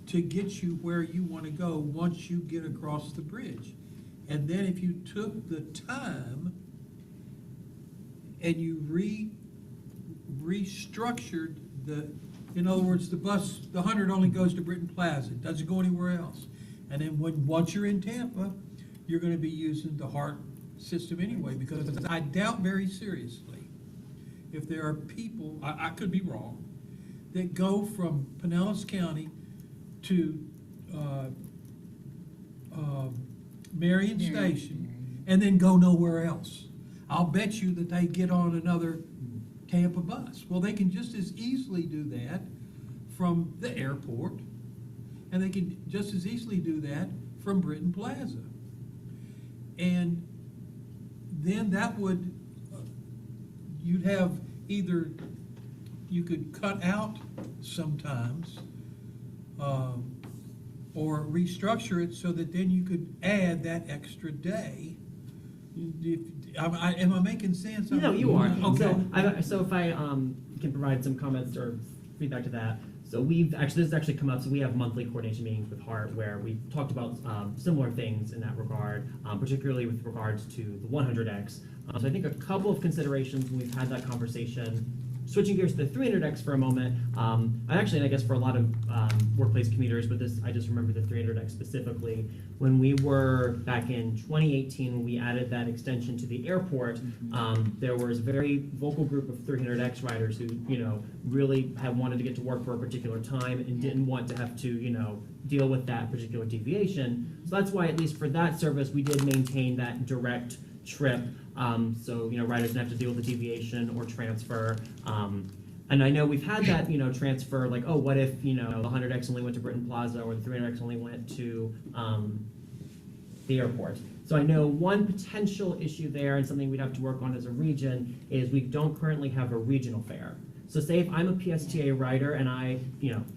to get you where you want to go once you get across the bridge? And then if you took the time and you restructured in other words, the 100 only goes to Britton Plaza. It doesn't go anywhere else. And then once you're in Tampa, you're going to be using the HART system anyway, because I doubt very seriously if there are people, I could be wrong, that go from Pinellas County to Marion Station and then go nowhere else. I'll bet you that they get on another Tampa bus. Well, they can just as easily do that from the airport, and they can just as easily do that from Britton Plaza. And then that would, you'd have either, you could cut out sometimes, or restructure it so that then you could add that extra day. Am I making sense? No, you are. Okay. So if I can provide some comments or feedback to that. So this has actually come up, so we have monthly coordination meetings with HART where we've talked about similar things in that regard, particularly with regards to the 100X. So I think a couple of considerations when we've had that conversation. Switching gears to the 300X for a moment, I guess for a lot of workplace commuters, but I just remember the 300X specifically. When we were back in 2018, when we added that extension to the airport, there was a very vocal group of 300X riders who, really had wanted to get to work for a particular time and didn't want to have to, deal with that particular deviation. So that's why, at least for that service, we did maintain that direct trip. So, riders didn't have to deal with the deviation or transfer. And I know we've had that, transfer, like, oh, what if, the 100X only went to Britton Plaza or the 300X only went to the airport. So I know one potential issue there and something we'd have to work on as a region is we don't currently have a regional fare. So say if I'm a PSTA rider and I,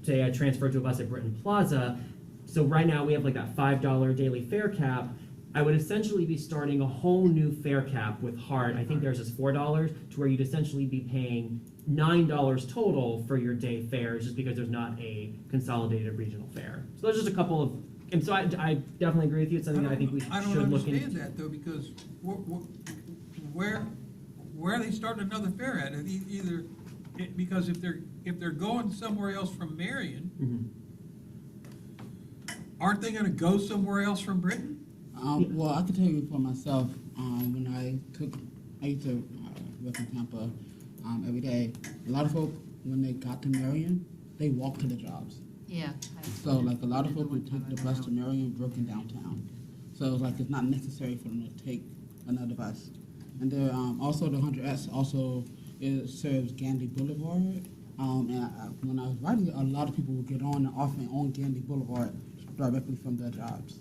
say I transfer to a bus at Britton Plaza, so right now we have like that $5 daily fare cap. I would essentially be starting a whole new fare cap with HART. I think there's just $4 to where you'd essentially be paying $9 total for your day fares just because there's not a consolidated regional fare. So there's just a couple of, and so I definitely agree with you. It's something that I think we should look into. I don't understand that though, because where are they starting another fare at? Because if they're going somewhere else from Marion, aren't they gonna go somewhere else from Britain? Well, I can tell you for myself, when I used to work in Tampa every day, a lot of folk, when they got to Marion, they walked to the jobs. Yeah. So like a lot of folk would take the bus to Marion, Brooklyn downtown. So it's like it's not necessary for them to take another bus. And there also the 100S also serves Gandy Boulevard. And when I was riding it, a lot of people would get on and off and on Gandy Boulevard directly from their jobs.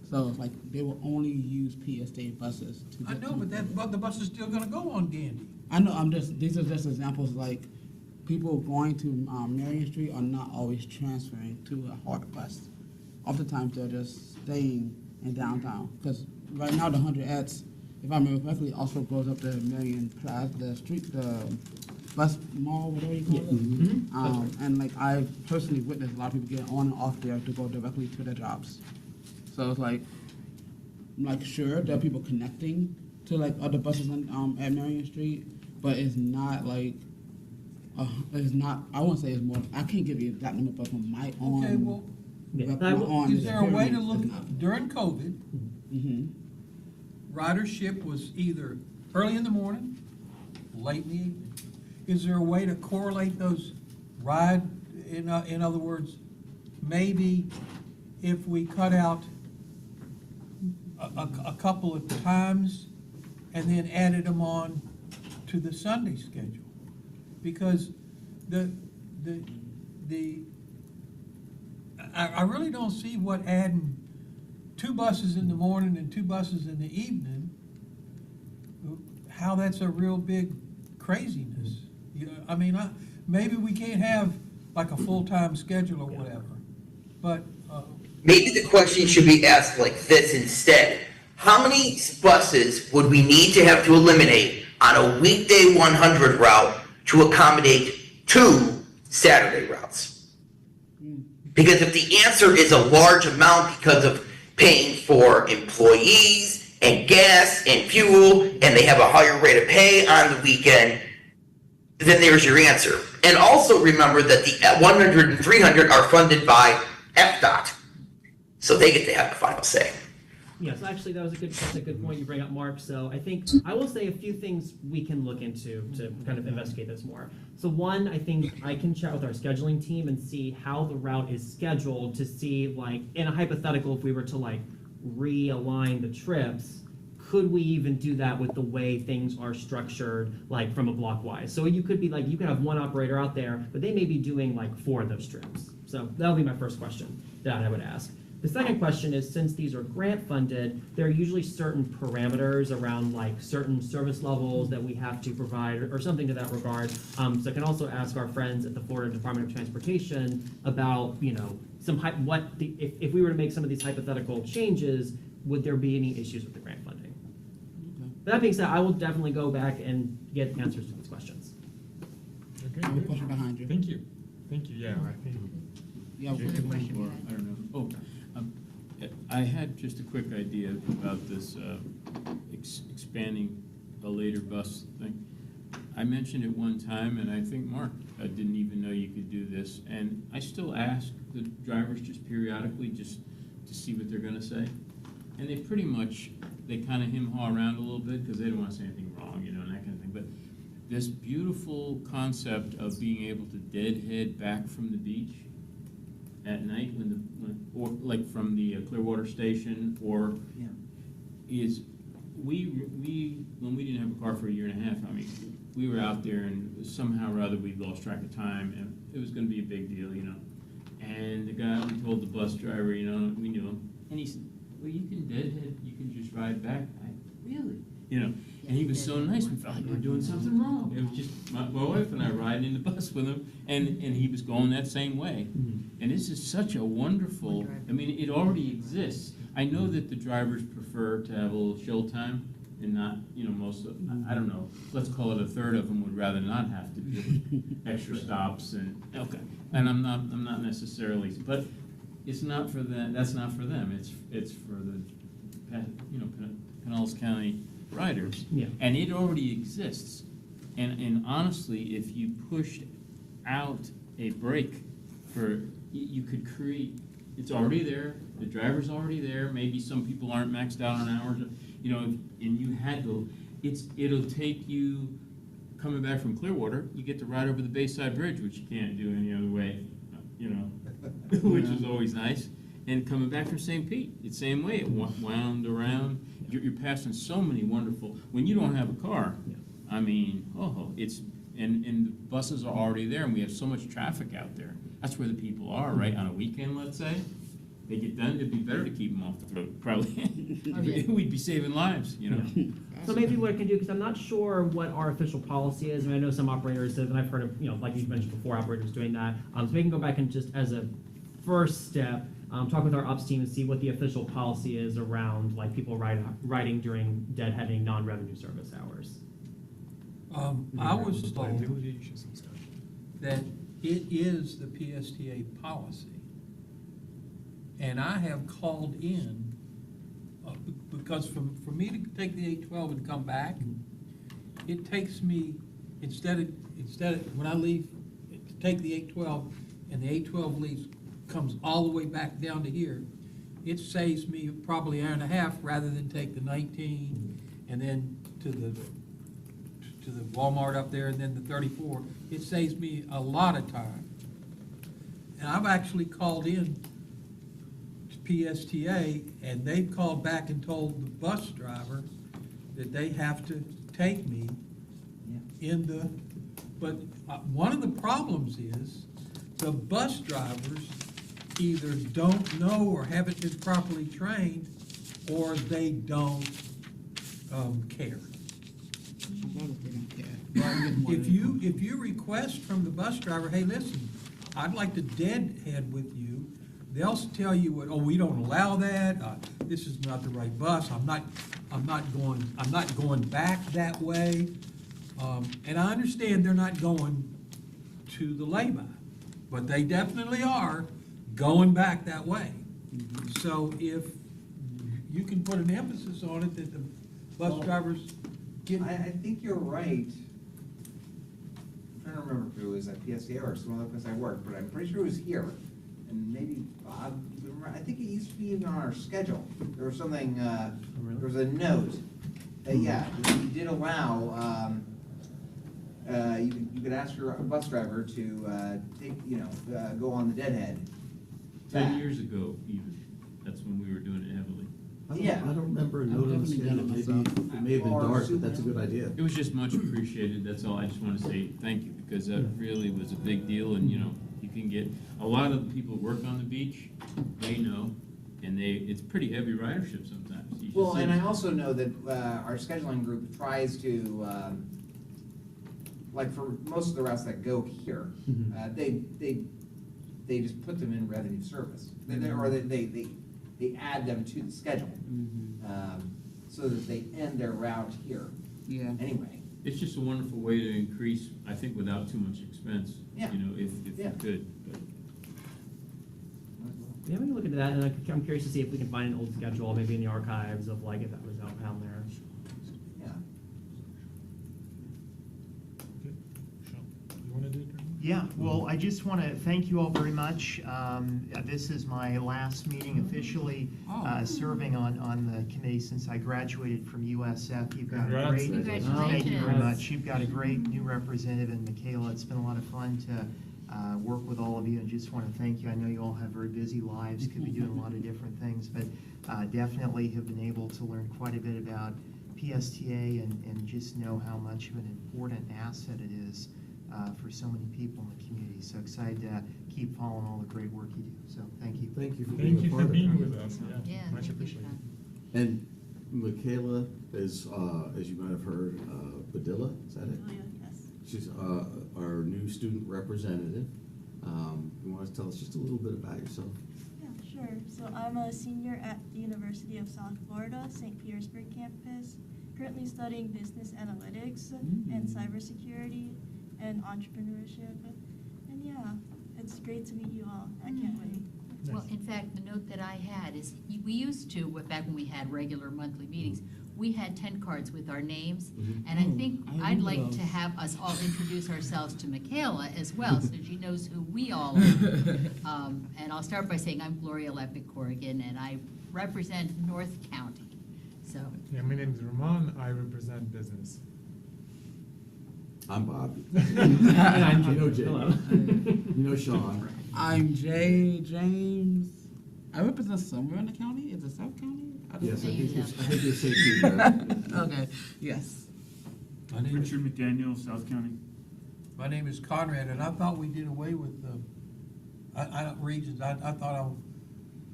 So it's like they will only use PSTA buses to get I know, but the bus is still gonna go on Gandy. I know, these are just examples, like, people going to Marion Street are not always transferring to a HART bus. Oftentimes, they're just staying in downtown, because right now, the 100X, if I remember correctly, also goes up the Marion Plaza, the bus mall, whatever you call it. And like, I personally witnessed a lot of people get on and off there to go directly to their jobs. So it's like, sure, there are people connecting to like other buses at Marion Street, but it's not like, it's not, I won't say it's more, I can't give you that number, but from my own. Okay, well, is there a way to look, during COVID, ridership was either early in the morning, late in the evening? Is there a way to correlate those in other words, maybe if we cut out a couple of times and then added them on to the Sunday schedule? Because I really don't see what adding 2 buses in the morning and 2 buses in the evening, how that's a real big craziness. Maybe we can't have like a full-time schedule or whatever, but Maybe the question should be asked like this instead. How many buses would we need to have to eliminate on a weekday 100 route to accommodate 2 Saturday routes? Because if the answer is a large amount because of paying for employees and gas and fuel, and they have a higher rate of pay on the weekend, then there's your answer. And also remember that the 100 and 300 are funded by FDOT. So they get to have the final say. Yes, actually, that's a good point you bring up, Mark. So I think I will say a few things we can look into to kind of investigate this more. So one, I think I can chat with our scheduling team and see how the route is scheduled to see, like, in a hypothetical, if we were to like realign the trips, could we even do that with the way things are structured, like from a block wise? So you could be like, you could have one operator out there, but they may be doing like 4 of those trips. So that'll be my first question that I would ask. The second question is, since these are grant funded, there are usually certain parameters around like certain service levels that we have to provide or something to that regard. So I can also ask our friends at the Florida Department of Transportation about, you know, if we were to make some of these hypothetical changes, would there be any issues with the grant funding? That being said, I will definitely go back and get answers to these questions. I have a question behind you. Thank you. Thank you, yeah, I think. Yeah, Good okay. question, Or, go ahead. I don't know. I had just a quick idea about this expanding a later bus thing. I mentioned it one time, and I think Mark didn't even know you could do this, and I still ask the drivers just periodically, just to see what they're gonna say. And they pretty much, they kind of hem-haw around a little bit, because they don't want to say anything wrong, you know, and that kind of thing. But this beautiful concept of being able to deadhead back from the beach at night or like from the Clearwater station, or Yeah. is, when we didn't have a car for a year and a half, I mean, we were out there and somehow or other we lost track of time, and it was gonna be a big deal, you know. And the guy, we told the bus driver, you know, we knew him, and he said, well, you can deadhead, you can just ride back. Really? You know, and he was so nice, we felt like we were doing something wrong. It was just my wife and I riding in the bus with him, and he was going that same way. And this is such a wonderful, I mean, it already exists. I know that the drivers prefer to have a little chill time and not, you know, most of, I don't know, let's call it a third of them would rather not have to do extra stops and, okay. And I'm not necessarily, but it's not for them, that's not for them, it's for the, you know, Pinellas County riders. Yeah. And it already exists. And honestly, if you pushed out a break for, you could create, it's already there, the driver's already there, maybe some people aren't maxed out on hours, you know, and you had to, it'll take you, coming back from Clearwater, you get to ride over the Bayside Bridge, which you can't do any other way, you know, which is always nice. And coming back from St. Pete, it's the same way, it wound around, you're passing so many wonderful, when you don't have a car, I mean, it's, and the buses are already there, and we have so much traffic out there. That's where the people are, right, on a weekend, let's say. They get done, it'd be better to keep them off the road, probably. Oh, yeah. We'd be saving lives, you know? So maybe what I can do, because I'm not sure what our official policy is, and I know some operators have, and I've heard of, you know, like you mentioned before, operators doing that. So we can go back and just as a first step, talk with our ops team and see what the official policy is around like people riding during deadheading non-revenue service hours. I was told that it is the PSTA policy. And I have called in, because for me to take the 812 and come back, it takes me, instead of, when I leave, to take the 812, and the 812 leaves, comes all the way back down to here, it saves me probably an hour and a half rather than take the 19 and then to the Walmart up there and then the 34. It saves me a lot of time. And I've actually called in to PSTA, and they've called back and told the bus driver that they have to take me in the, but one of the problems is the bus drivers either don't know or haven't been properly trained, or they don't care. If you request from the bus driver, hey, listen, I'd like to deadhead with you, they'll tell you, we don't allow that, this is not the right bus, I'm not going back that way. And I understand they're not going to the lay-by, but they definitely are going back that way. So if you can put an emphasis on it that the bus drivers get. I think you're right. I'm trying to remember if it was at PSA or some other place I worked, but I'm pretty sure it was here. and maybe Bob, you can remember, I think it used to be even on our schedule. There was something, there was a note that, yeah, we did allow, you could ask your bus driver to, take, go on the deadhead. 10 years ago even, that's when we were doing it heavily. I don't remember a note on the schedule, maybe, it may have been dark, but that's a good idea. It was just much appreciated, that's all, I just want to say thank you, because that really was a big deal, and, you can get, a lot of the people who work on the beach, they know, and it's pretty heavy ridership sometimes. You should Well, see and it. I also know that our scheduling group tries to, like for most of the routes that go here, they just put them in revenue service. Or they add them to the schedule, so that they end their route here. Yeah. Anyway, It's just a wonderful way to increase, I think, without too much expense. Yeah. If Yeah. you could, but. Yeah, we can look into that, and I'm curious to see if we can find an old schedule, maybe in the archives of like if that was outbound there. yeah. Okay. Sean, you wanna do it? or not? Yeah, well, I just want to thank you all very much. This is my last meeting officially serving on the committee since I graduated from USF. You've got a Congrats. great, Congratulations. thank you very much. You've got a great new representative in Michaela. It's been a lot of fun to work with all of you, and just want to thank you. I know you all have very busy lives, could be doing a lot of different things, but definitely have been able to learn quite a bit about PSTA and just know how much of an important asset it is for so many people in the community. So excited to keep following all the great work you do. So thank you. Thank you for Thank being you a for part of being it. with us, Yeah, yeah, much thank you, appreciated. Sean. And Michaela is, as you might have heard, Badilla, is that it? Yes. She's our new student representative. You want to tell us just a little bit about yourself? Yeah, sure. So I'm a senior at the University of South Florida, St. Petersburg campus, currently studying business analytics and cybersecurity and entrepreneurship. And yeah, it's great to meet you all. I can't wait. Well, in fact, the note that I had is, we used to, back when we had regular monthly meetings, we had 10 cards with our names, and I think I I'd remember like those. to have us all introduce ourselves to Michaela as well, so she knows who we all are. And I'll start by saying I'm Gloria Lepic Corrigan, and I represent North County, so. Yeah, my name is Ramon, I represent business. I'm Bob. And I'm You know Jay. Jay. Hello. You know Sean. I'm Jay James. I represent somewhere in the county. Is it South County? I don't Yes, I know. think you're safe to there. Okay. Yes. My name is- Richard McDaniel, South County. My name is Conrad, and I thought we did away with regions. I thought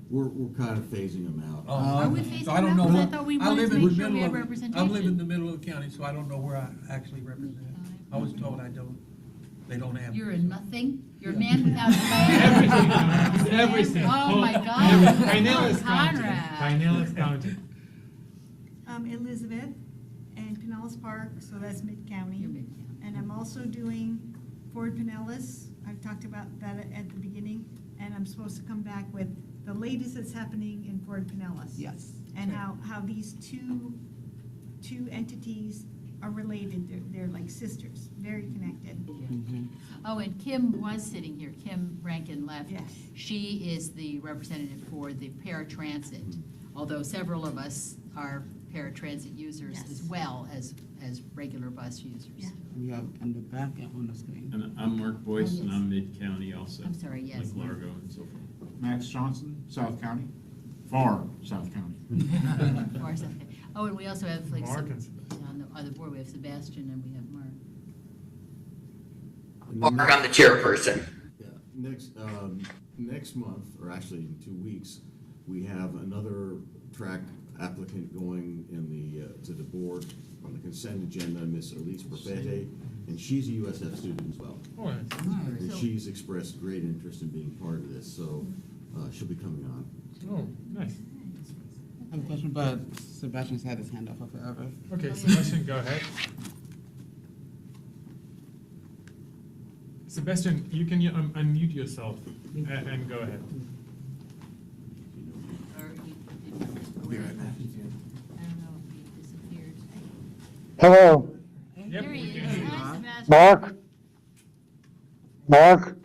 We're kind of phasing them out. Are we so phasing I don't them out? know. I thought we I wanted live to in make the sure we middle had of- representation. I live in the middle of the county, so I don't know where I actually represent. I was told they don't have. You're a nothing, you're a man without a Everything, everything. Oh, my Everything. God. Pinellas County, Conrad. Pinellas County. I'm Elizabeth, and Pinellas Park, so that's mid-county. You're mid-county. And I'm also doing Fort Pinellas. I've talked about that at the beginning, and I'm supposed to come back with the latest that's happening in Fort Pinellas. Yes. And how these two entities are related. They're like sisters, very connected. Oh, and Kim was sitting here, Kim Rankin left. Yes. She is the representative for the paratransit, although several of us are paratransit users Yes. as well as regular bus users. Yeah. We have in the back and on the screen. And I'm Mark Boyce, and yes. I'm mid-county also. I'm sorry, yes. Like Largo and so forth. Max Johnson, South County. Far South County. Far South. Oh, and we also have like Mark some, and Sebastian. on the board, we have Sebastian and we have Mark. Mark, I'm the chairperson. Yeah, next month, or actually in 2 weeks, we have another TRAC applicant going in to the board on the consent agenda, Miss Elise Perfette, and she's a USF student as well. Oh, nice. And So- she's expressed great interest in being part of this, so she'll be coming on. Oh, nice. I have a question, but Sebastian's had his hand up for forever. Okay, Sebastian, go ahead. Sebastian, you can unmute yourself and go ahead. Or he Be right back. I don't know if he disappeared. Hello, Yep, There he we is. can hear you. Hi, Sebastian. Mark? Mark?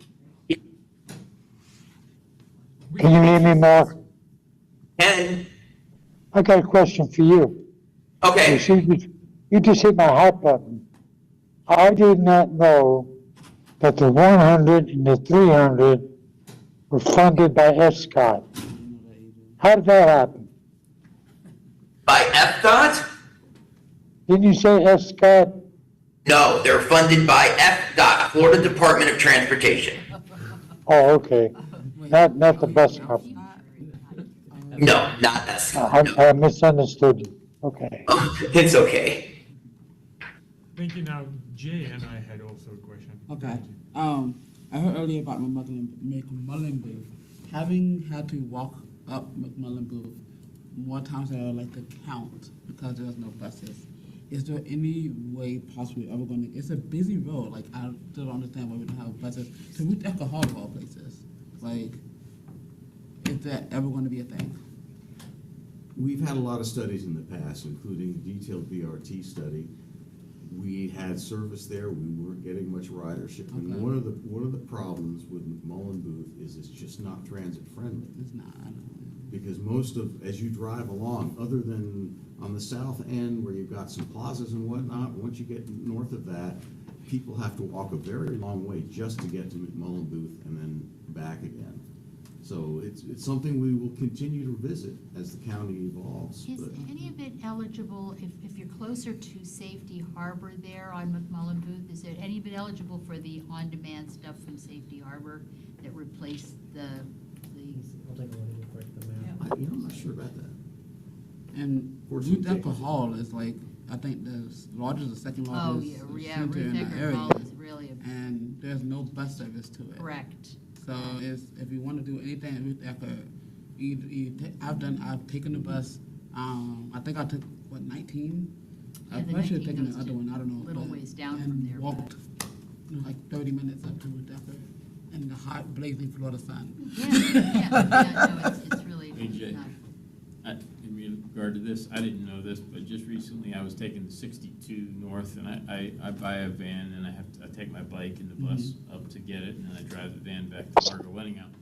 Can you hear me, Mark? And, I got a question for you. okay, You just hit my hot button. I did not know that the 100 and the 300 were funded by SCOT. How did that happen? by FDOT? Didn't you say SCOT? No, they're funded by FDOT, Florida Department of Transportation. Oh, okay. Not the bus company. No, not SDOT, no. I misunderstood you. Okay. It's okay. Thank you. Now, Jay and I had also a question. Okay. I heard earlier about McMullen Booth. Having had to walk up McMullen Booth more times than I would like to count because there's no buses. Is there any way possibly ever going to? It's a busy road. Like I still don't understand why we don't have buses to reach alcohol of all places. Like, is that ever going to be a thing? We've had a lot of studies in the past, including a detailed BRT study. We had service there, we weren't getting much ridership. And Okay. one of the problems with McMullen Booth is it's just not transit friendly. It's not. I don't know. Because most of, as you drive along, other than on the south end where you've got some plazas and whatnot, once you get north of that, people have to walk a very long way just to get to McMullen Booth and then back again. So it's something we will continue to visit as the county evolves. Is but- any of it eligible, if you're closer to Safety Harbor there on McMullen Booth, is there any of it eligible for the on-demand stuff from Safety Harbor that replaced the? I'm not sure about that. And Fortune Ruth tickets. Hall is like, I think the largest or second Oh, largest yeah, center in Ruth the Eckerd area. Hall is really And there's no bus service to it. correct. So if you want to do anything at Ruth Eckerd, I've taken the bus, I think I took, 19? Yeah, I've the actually 19 taken goes the other to one, I don't know. little but- ways down and from there, but- walked, like 30 minutes up to Ruth Eckerd in the hot blazing Florida sun. No, it's really Hey, Jay. not. In regard to this, I didn't know this, but just recently I was taking the 62 north, and I buy a van, and I take my bike and the bus up to get it, and then I drive the van back to Largo Leninghouse.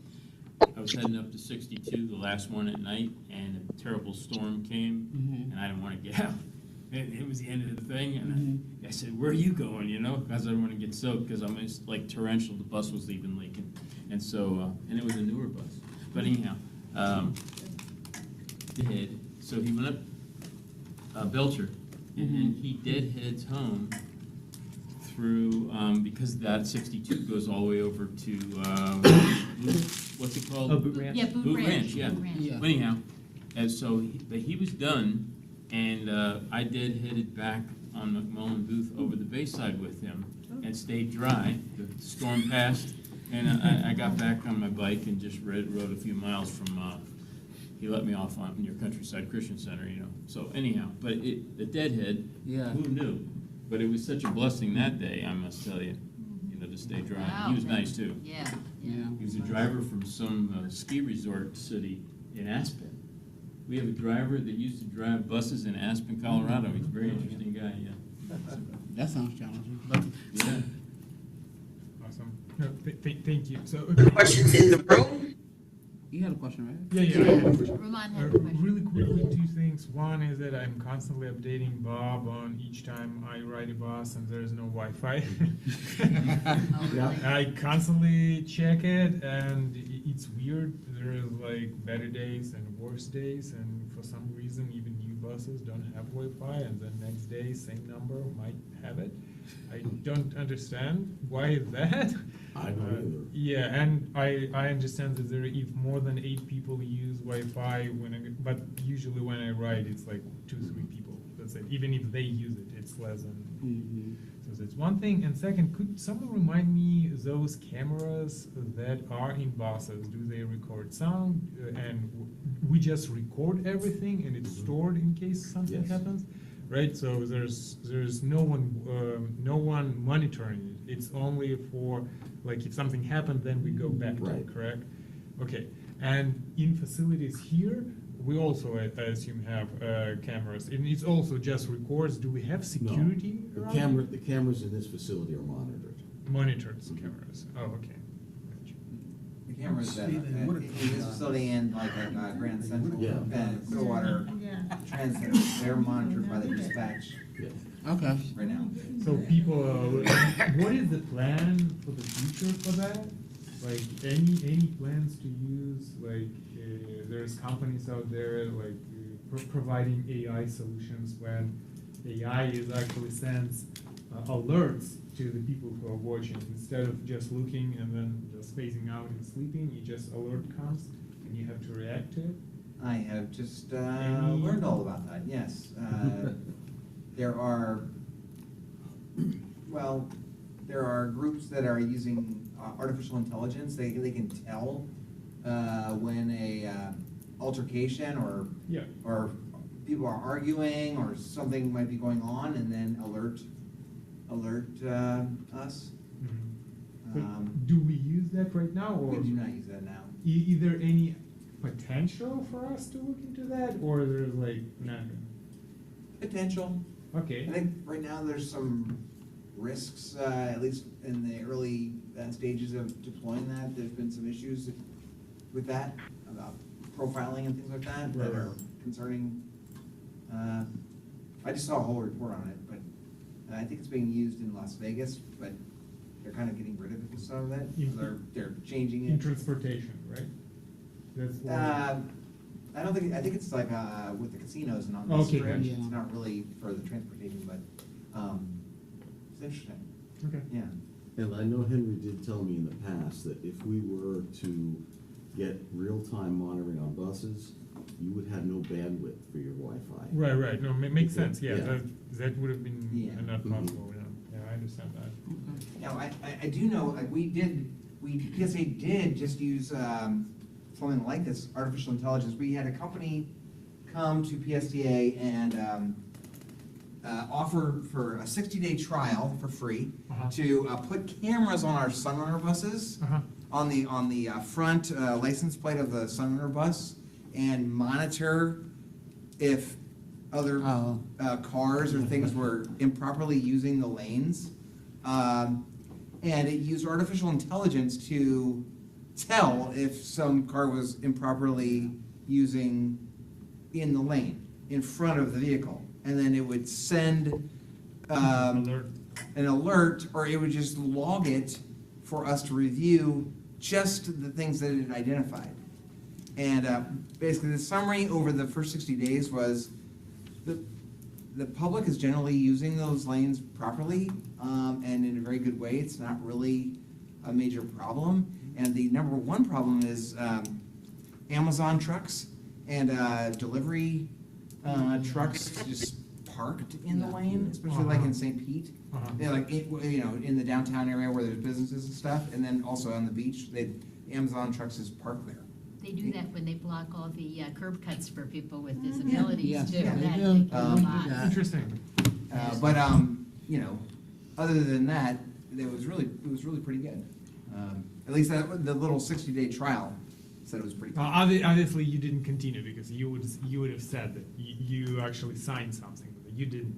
I was heading up to 62, the last one at night, and a terrible storm came, and I didn't want to get out. It was the end of the thing, and I said, "Where are you going?" Because I don't want to get soaked, because I'm just like torrential. The bus was even leaking, and so and it was a newer bus. But anyhow, dead. So he went up Belcher, and then he dead heads home through because that 62 goes all the way over to what's it called? Oh, Boot Ranch. Yeah, Boot Ranch. Yeah. Boot Ranch. Yeah. But anyhow, and so he was done, and I dead headed back on McMullen Booth over the Bayside with him and stayed dry. The storm passed, and I got back on my bike and just rode a few miles from. He let me off on near Countryside Christian Center, So anyhow, but the deadhead, Yeah. who knew? But it was such a blessing that day, I must tell you, to stay dry. Wow. He was nice too. Yeah. Yeah. He was a driver from some ski resort city in Aspen. We have a driver that used to drive buses in Aspen, Colorado. He's a very interesting guy, yeah. That sounds challenging. But Yeah. Awesome. No, thank you. So, Questions in the room? you had a question, right? yeah, I have a question. Ramon had a question. Really quickly, two things. One is that I'm constantly updating Bob on each time I ride a bus and there's no Wi-Fi. Oh, really? I constantly check it, and it's weird. There is like better days and worse days, and for some reason, even new buses don't have Wi-Fi, and the next day, same number might have it. I don't understand why is that. I don't either. Yeah, and I understand that there are if more than 8 people use Wi-Fi but usually when I ride, it's like 2-3 people. That's it. Even if they use it, it's less than. So that's one thing. And second, could someone remind me those cameras that are in buses? Do they record sound and we just record everything and it's stored in case something Yes. happens? Right, so there's no one monitoring it. It's only for like if something happened, then we go back to it, Right. correct? Okay, and in facilities here, we also I assume have cameras, and it's also just records. Do we have security? No. around The cameras in this facility are monitored. monitored cameras. Oh, okay. Gotcha. cameras that, Stephen, what are- in this facility and like at Grand Central Yeah. and Stillwater Yeah. Transit, they're monitored by the dispatch Okay. right now. So people, what is the plan for the future for that? Like any plans to use like there's companies out there like providing AI solutions when AI is actually sends alerts to the people who are watching instead of just looking and then just phasing out and sleeping. You just alert comes and you have to react to it. I have just Any- learned all about that, yes. There are, well, there are groups that are using artificial intelligence. They can tell when a altercation Yeah. or people are arguing or something might be going on and then alert us. But do we use that right now, or We do not use that now. Is there any potential for us to look into that, or there's like nothing? Potential. Okay. I think right now there's some risks, at least in the early stages of deploying that. There's been some issues with that, about profiling and things like that, that are concerning. I just saw a whole report on it, but I think it's being used in Las Vegas, but they're kind of getting rid of it with some of it. They're changing it. In transportation, right? That's what. I don't think, I think it's like, with the casinos and on the Okay, strip, gotcha. it's not really for the transportation, but, it's interesting, Okay. yeah. And I know Henry did tell me in the past that if we were to get real-time monitoring on buses, you would have no bandwidth for your Wi-Fi. Right. No, makes Yeah, sense. Yeah, yeah. that would have been Yeah. not Mhm. possible. Yeah, I understand that. Now, I do know, like, PSA did just use, something like this, artificial intelligence. We had a company come to PSTA and, offer for a 60-day trial for free Uh-huh. to, put cameras on our Sunrunner buses, Uh-huh. on the front license plate of the Sunrunner bus, and monitor if other Oh. cars or things were improperly using the lanes. And it used artificial intelligence to tell if some car was improperly using in the lane, in front of the vehicle. And then it would send Alert. an alert, or it would just log it for us to review just the things that it identified. And basically, the summary over the first 60 days was the public is generally using those lanes properly and in a very good way. It's not really a major problem. And the number one problem is Amazon trucks and delivery trucks just parked in the lane, especially like in St. Pete. Uh-huh. They're like, in the downtown area where there's businesses and stuff, and then also on the beach, Amazon trucks is parked there. They do that when they block all the curb cuts for people with disabilities Yes, too. they That do. they do a They do lot. that. Interesting. But other than that, it was really pretty good. At least the little 60-day trial said it was pretty good. Obviously, you didn't continue because you would have said that you actually signed something, but you didn't.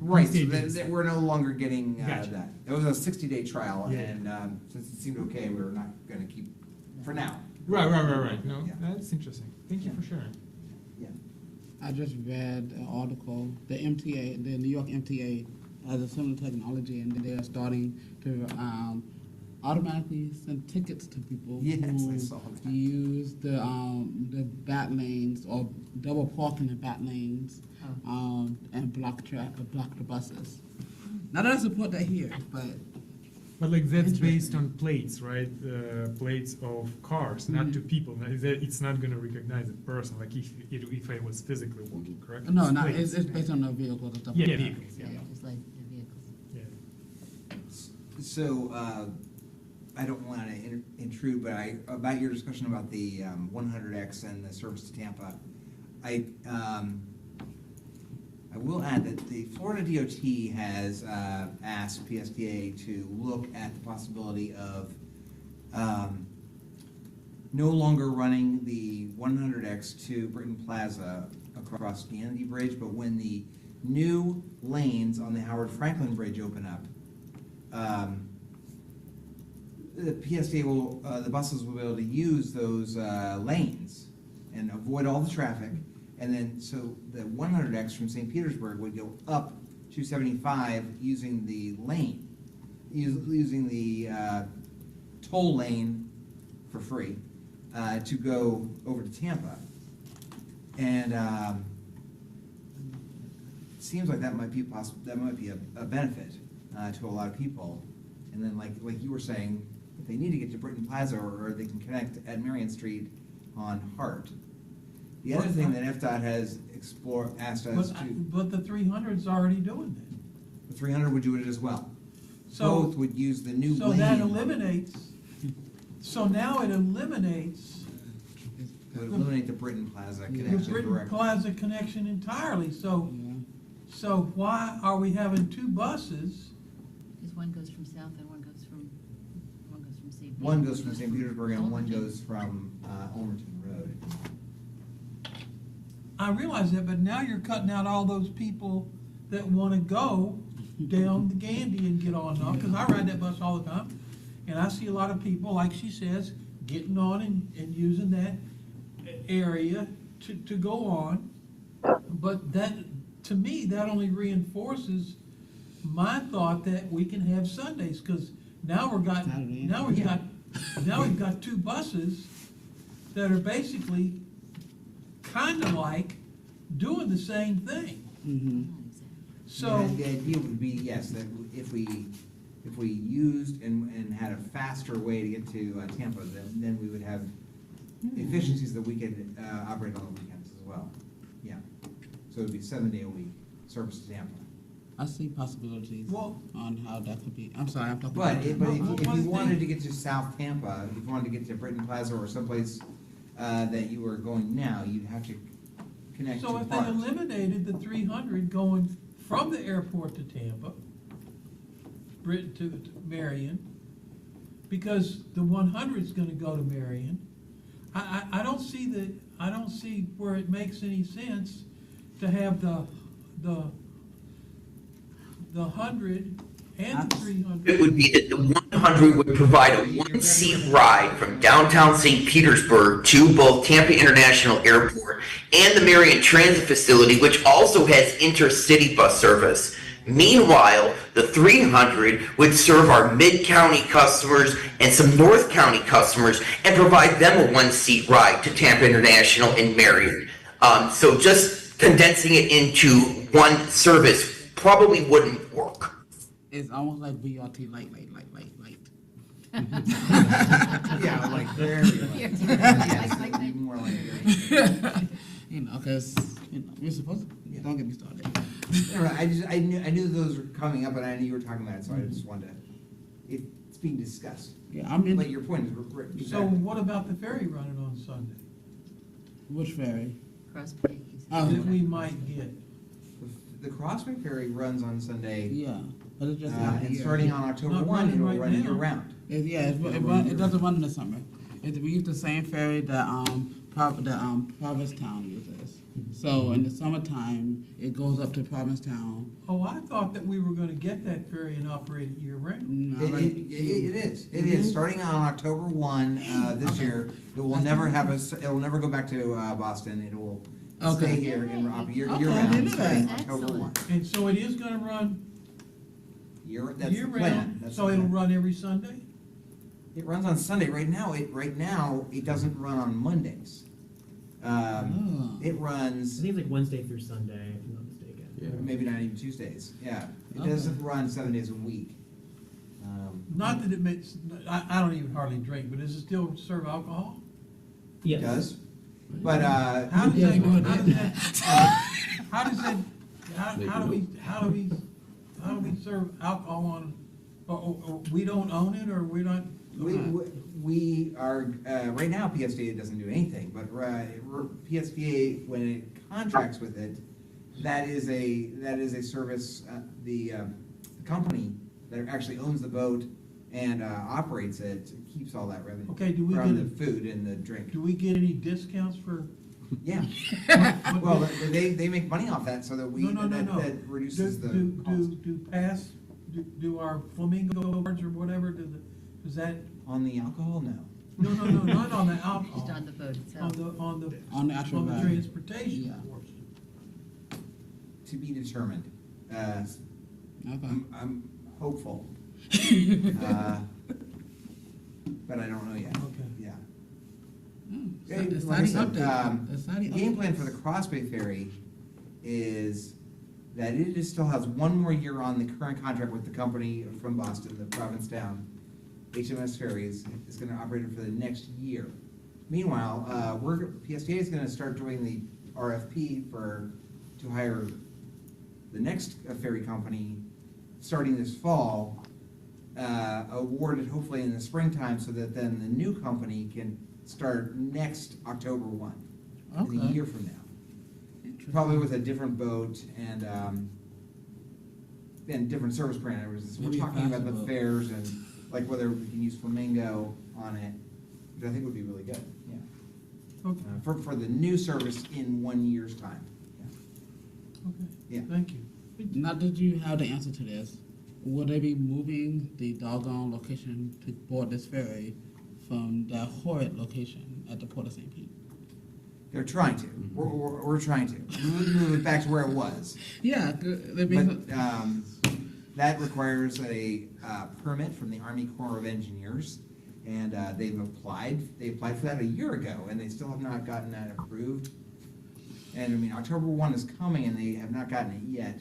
Right, so You stayed that we're no longer getting Gotcha. that. It was a 60-day trial, Yeah. and since it seemed okay, we were not gonna keep, for now. Right. No, Yeah. that's interesting. Thank you for sharing. Yeah. I just read an article, the New York MTA has a similar technology, and they are starting to automatically send tickets to people Yes, I who saw that. use the back lanes or double park in the back lanes and block the buses. Not that I support that here, but But like that's Interesting. based on plates, right? Plates of cars, not to people. Now, it's not going to recognize a person, like if I was physically walking, correct? no, no, Plates. it's based on the vehicles and stuff Yeah, like that. vehicles, Yeah, just like the vehicles. Yeah. So, I don't want to intrude, but about your discussion about the 100X and the service to Tampa, I will add that the Florida DOT has asked PSTA to look at the possibility of no longer running the 100X to Britton Plaza across Kennedy Bridge, but when the new lanes on the Howard Franklin Bridge open up, the PSTA will, the buses will be able to use those lanes and avoid all the traffic. And then, so the 100X from St. Petersburg would go up 275 using the lane, using the toll lane for free to go over to Tampa. And it seems like that might be a benefit to a lot of people. And then, like you were saying, if they need to get to Britton Plaza, or they can connect at Marion Street on Hart. The other thing that FDOT has asked us to, But the 300's already doing that. the 300 would do it as well. So- Both would use the new So lane. that eliminates, so now it eliminates It would eliminate the Britton Plaza the connection Britton directly. Plaza connection entirely, so why are we having two buses? Because one goes from south and one goes from St. One goes from St. Petersburg and one goes from Ulmerton Road. I realize that, but now you're cutting out all those people that wanna go down the Gandy and get on now, cause I ride that bus all the time. And I see a lot of people, like she says, getting on and using that area to go on. But that, to me, that only reinforces my thought that we can have Sundays, cause now we've got two buses that are basically kinda like doing the same thing. So. And the idea would be, yes, that if we used and had a faster way to get to Tampa, then we would have efficiencies that we could operate on the weekends as well. Yeah. So it'd be 7-day-a-week service to Tampa. I see possibilities Well- on how that could be. I'm sorry, I'm talking. But about- if you wanted to get to South Tampa, if you wanted to get to Britton Plaza or someplace that you were going now, you'd have to connect to So if they Hart. eliminated the 300 going from the airport to Tampa, Britain to Marion, because the 100 is gonna go to Marion, I don't see where it makes any sense to have the 100 and the 300. It would be that the 100 would provide a one-seat ride from downtown St. Petersburg to both Tampa International Airport and the Marion Transit Facility, which also has intercity bus service. Meanwhile, the 300 would serve our mid-county customers and some North County customers and provide them a one-seat ride to Tampa International and Marion. So just condensing it into one service probably wouldn't work. It's almost like BRT light. Yeah, like very Yes, yes, more like very. You know, because we're supposed to. Don't get me started. I knew those were coming up, and I knew you were talking about it, so I just wanted to. It's being discussed. Yeah, I'm in. But your point is. So what about the ferry running on Sunday Which ferry? Crossbreed. Oh, that we might get? The Crossway Ferry runs on Sunday, yeah, but it's just not and here. starting on October Not 1, running it'll right run now. year round. It doesn't run in the summer. We use the same ferry that Provincetown uses. So in the summertime, it goes up to Provincetown. Oh, I thought that we were gonna get that ferry and operate it year round. It is, starting on October 1, this year, it will never go back to Boston, it will stay here and operate year Okay, I round, didn't know starting that. October 1. And so it is gonna run That's year the plan. round, That's so the it'll plan. run every Sunday? It runs on Sunday. Right now, it doesn't run on Mondays. It I runs, think it's like Wednesday through Sunday, if I'm not mistaken. maybe not even Tuesdays, yeah. It Okay. doesn't run 7 days a week. Not that it makes, I don't even hardly drink, but does it still serve alcohol? It Yes. does. But, How does Yeah, that, go ahead. how do we serve alcohol on, or we don't own it, or we're not? we are, right now, PSDA doesn't do anything, but PSDA, when it contracts with it, that is a service, the company that actually owns the boat and operates it, keeps all that revenue. Okay, do we From get, the food and the drink. do we get any discounts for? Yeah. Well, they make money off that, so that we, No. that reduces the cost. Do our flamingo cards or whatever, does that On the alcohol, no. No, not on the Just alcohol, on the boat on itself. On the actual ride. transportation Yeah. portion. To be determined. Okay. I'm hopeful. But I don't know yet. Okay. Yeah. Hey, Hey, it's like I exciting said, update. It's the exciting game update. plan for the Crossbay Ferry is that it is, still has one more year on the current contract with the company from Boston, the Provincetown HMS Ferries, is gonna operate it for the next year. Meanwhile, PSTA is gonna start doing the RFP to hire the next ferry company, starting this fall, awarded hopefully in the springtime, so that then the new company can start next October 1, a Okay. year from now. Probably with a different boat and different service parameters. We're Maybe a talking about faster the boat. fares and like whether we can use Flamingo on it, which I think would be really good, yeah. Okay, For the new service in 1 year's time. okay, Yeah. thank you. Now, did you have the answer to this? Will they be moving the doggone location to board this ferry from that horrid location at the Port of St. Pete? They're trying to. We're trying to. Move it back to where it was. Yeah, they've been. But that requires a permit from the Army Corps of Engineers, and they've applied. They applied for that a year ago, and they still have not gotten that approved. And I mean, October 1 is coming, and they have not gotten it yet.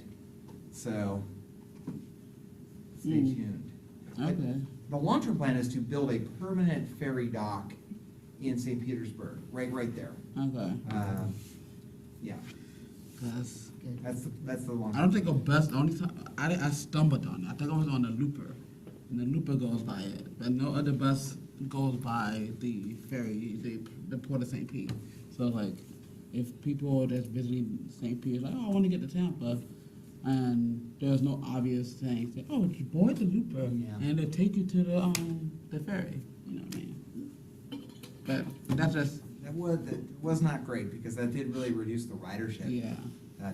So stay tuned. Okay. The long-term plan is to build a permanent ferry dock in St. Petersburg, right there. Okay. Yeah, That's Good. that's the long. I don't think a bus. The only time I stumbled on it. I think I was on the Looper, and the Looper goes by it, but no other bus goes by the ferry, the Port of St. Pete. So like, if people that's visiting St. Pete like, oh, I want to get to Tampa, and there's no obvious thing, say, oh, you board the Looper, Yeah. and they take you to the ferry. You know what I mean? But that's just That was not great, because that did really reduce the ridership. yeah.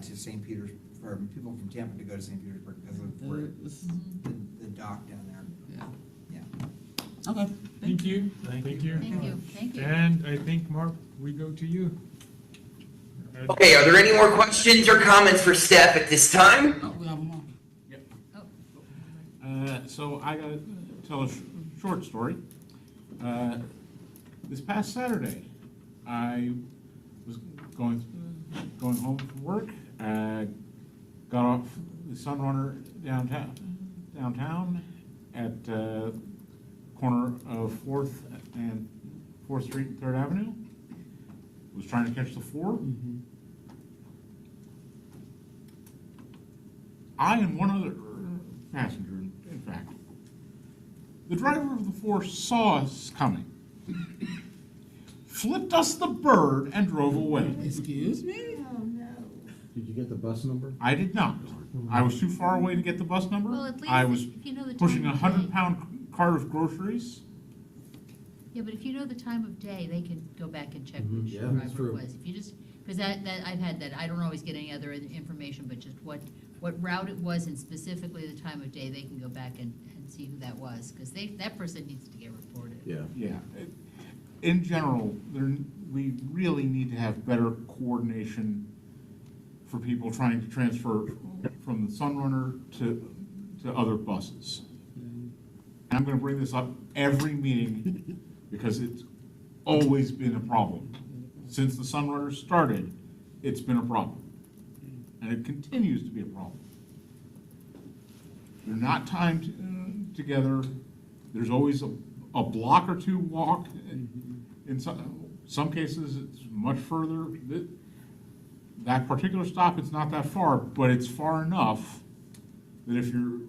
To St. Peters, for people from Tampa to go to St. Petersburg because of where the dock down there. Yeah. Yeah. Okay. Thank you. Thank you. And I think, Mark, we go to you. Okay, are there any more questions or comments for staff at this time? Oh, we have them all. So I gotta tell a short story. This past Saturday, I was going home from work. Got off the Sunrunner downtown at corner of 4th Street and 3rd Avenue. Was trying to catch the 4. I and one other passenger, in fact. The driver of the 4 saw us coming, flipped us the bird, and drove away. Excuse me? Did you get the bus number? I did not. I was too far away to get the bus number. Well, at least I was if you know the pushing time a of day. 100-pound cart of groceries. Yeah, but if you know the time of day, they can go back and check which Yeah, that's driver it true. was. If you just, because that, I've had that, I don't always get any other information, but just what route it was and specifically the time of day, they can go back and see who that was, because that person needs to get reported. Yeah. Yeah. In general, we really need to have better coordination for people trying to transfer from the Sunrunner to other buses. And I'm gonna bring this up every meeting because it's always been a problem. Since the Sunrunner started, it's been a problem. And it continues to be a problem. They're not timed together. There's always a block or two walk. In some cases, it's much further. That particular stop, it's not that far, but it's far enough that if you're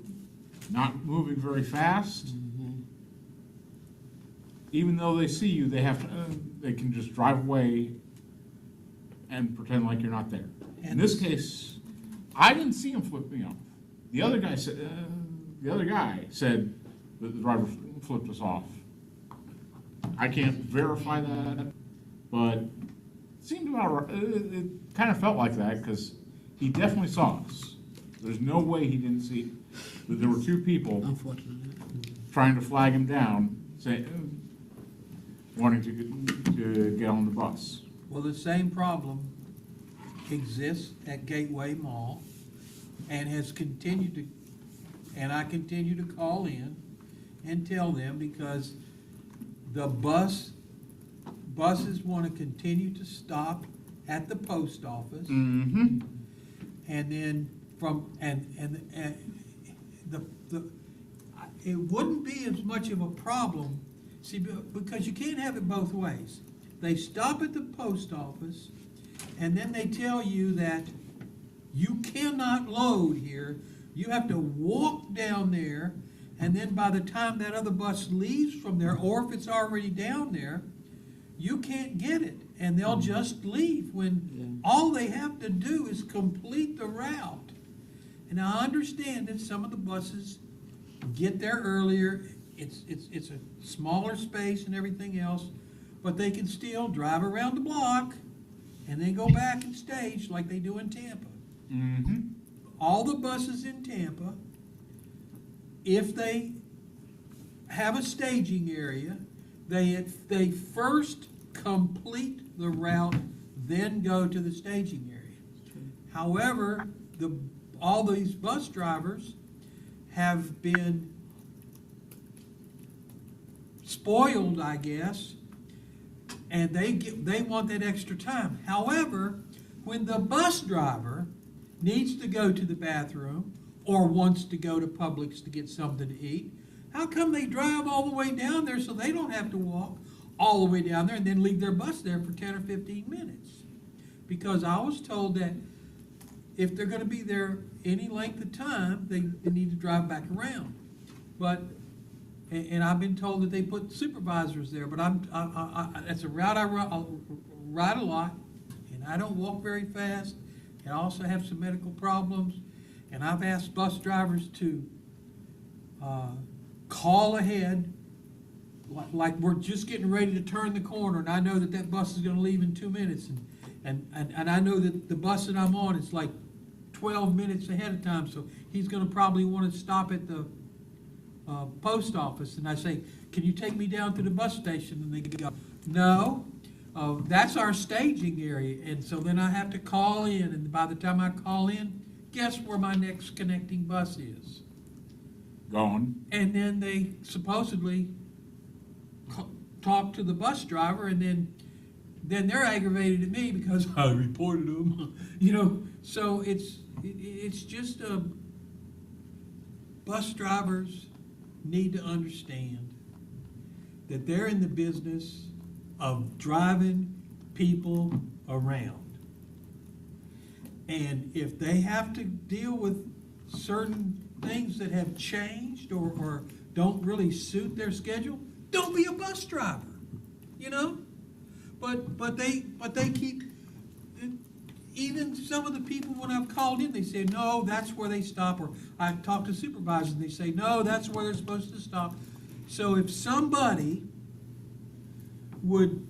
not moving very fast, even though they see you, they can just drive away and pretend like you're not there. In this case, I didn't see him flip me off. The other guy said that the driver flipped us off. I can't verify that, but it seemed about right. It kind of felt like that because he definitely saw us. There's no way he didn't see that there were two people Unfortunately. trying to flag him down wanting to get on the bus. Well, the same problem exists at Gateway Mall and has continued to, and I continue to call in and tell them because the buses want to continue to stop at the post office. Mm-hmm. And then it wouldn't be as much of a problem, see, because you can't have it both ways. They stop at the post office, and then they tell you that you cannot load here. You have to walk down there, and then by the time that other bus leaves from there, or if it's already down there, you can't get it, and they'll just leave when all they have to do is complete the route. And I understand that some of the buses get there earlier. It's a smaller space and everything else, but they can still drive around the block and then go back and stage like they do in Tampa. Mm-hmm. All the buses in Tampa, if they have a staging area, they first complete the route, then go to the staging area. However, all these bus drivers have been spoiled, I guess, and they want that extra time. However, when the bus driver needs to go to the bathroom or wants to go to Publix to get something to eat, how come they drive all the way down there so they don't have to walk all the way down there and then leave their bus there for 10 or 15 minutes? Because I was told that if they're going to be there any length of time, they need to drive back around. But, and I've been told that they put supervisors there, but that's a route I ride a lot, and I don't walk very fast, and I also have some medical problems, and I've asked bus drivers to call ahead, like we're just getting ready to turn the corner, and I know that bus is going to leave in 2 minutes, and I know that the bus that I'm on is like 12 minutes ahead of time, so he's going to probably want to stop at the post office, and I say, can you take me down to the bus station? And they go, no, that's our staging area, and so then I have to call in, and by the time I call in, guess where my next connecting bus is? Gone. And then they supposedly talk to the bus driver, and then they're aggravated at me because I reported them. So it's just bus drivers need to understand that they're in the business of driving people around. And if they have to deal with certain things that have changed or don't really suit their schedule, don't be a bus driver, But they keep, even some of the people when I've called in, they say, no, that's where they stop. Or I've talked to supervisors and they say, no, that's where they're supposed to stop. So if somebody would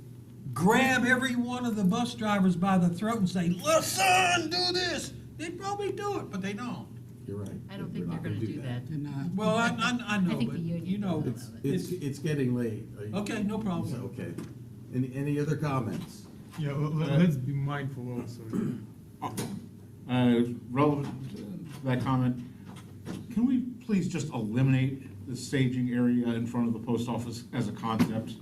grab every one of the bus drivers by the throat and say, listen, do this, they'd probably do it, but they don't. You're right. I don't think they're gonna do that. They're not. Well, I know, I think but the union will allow it. It's getting late. Okay, no problem. Okay. Any other comments? Yeah, let's be mindful also. Relevant to that comment, can we please just eliminate the staging area in front of the post office as a concept?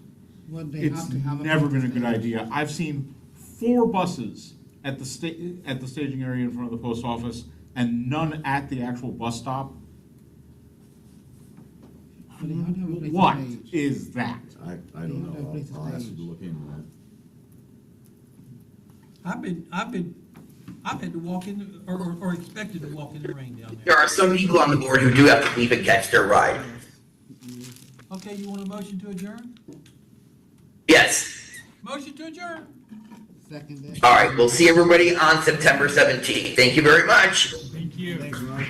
Well, they It's have to have never been a good stage. idea. I've seen 4 buses at the staging area in front of the post office and none at the actual bus stop. But they have to have a place to What stage. is that? I They don't have to have know. places I'll ask you staged. to look into that. I've had to walk in, or expected to walk in the rain down There there. are some people on the board who do have to leave and catch their ride. Okay, you want a motion to adjourn? Yes. Motion to adjourn. Second day. All right, we'll see everybody on September 17th. Thank you very much. Thank you. Thanks, Roy.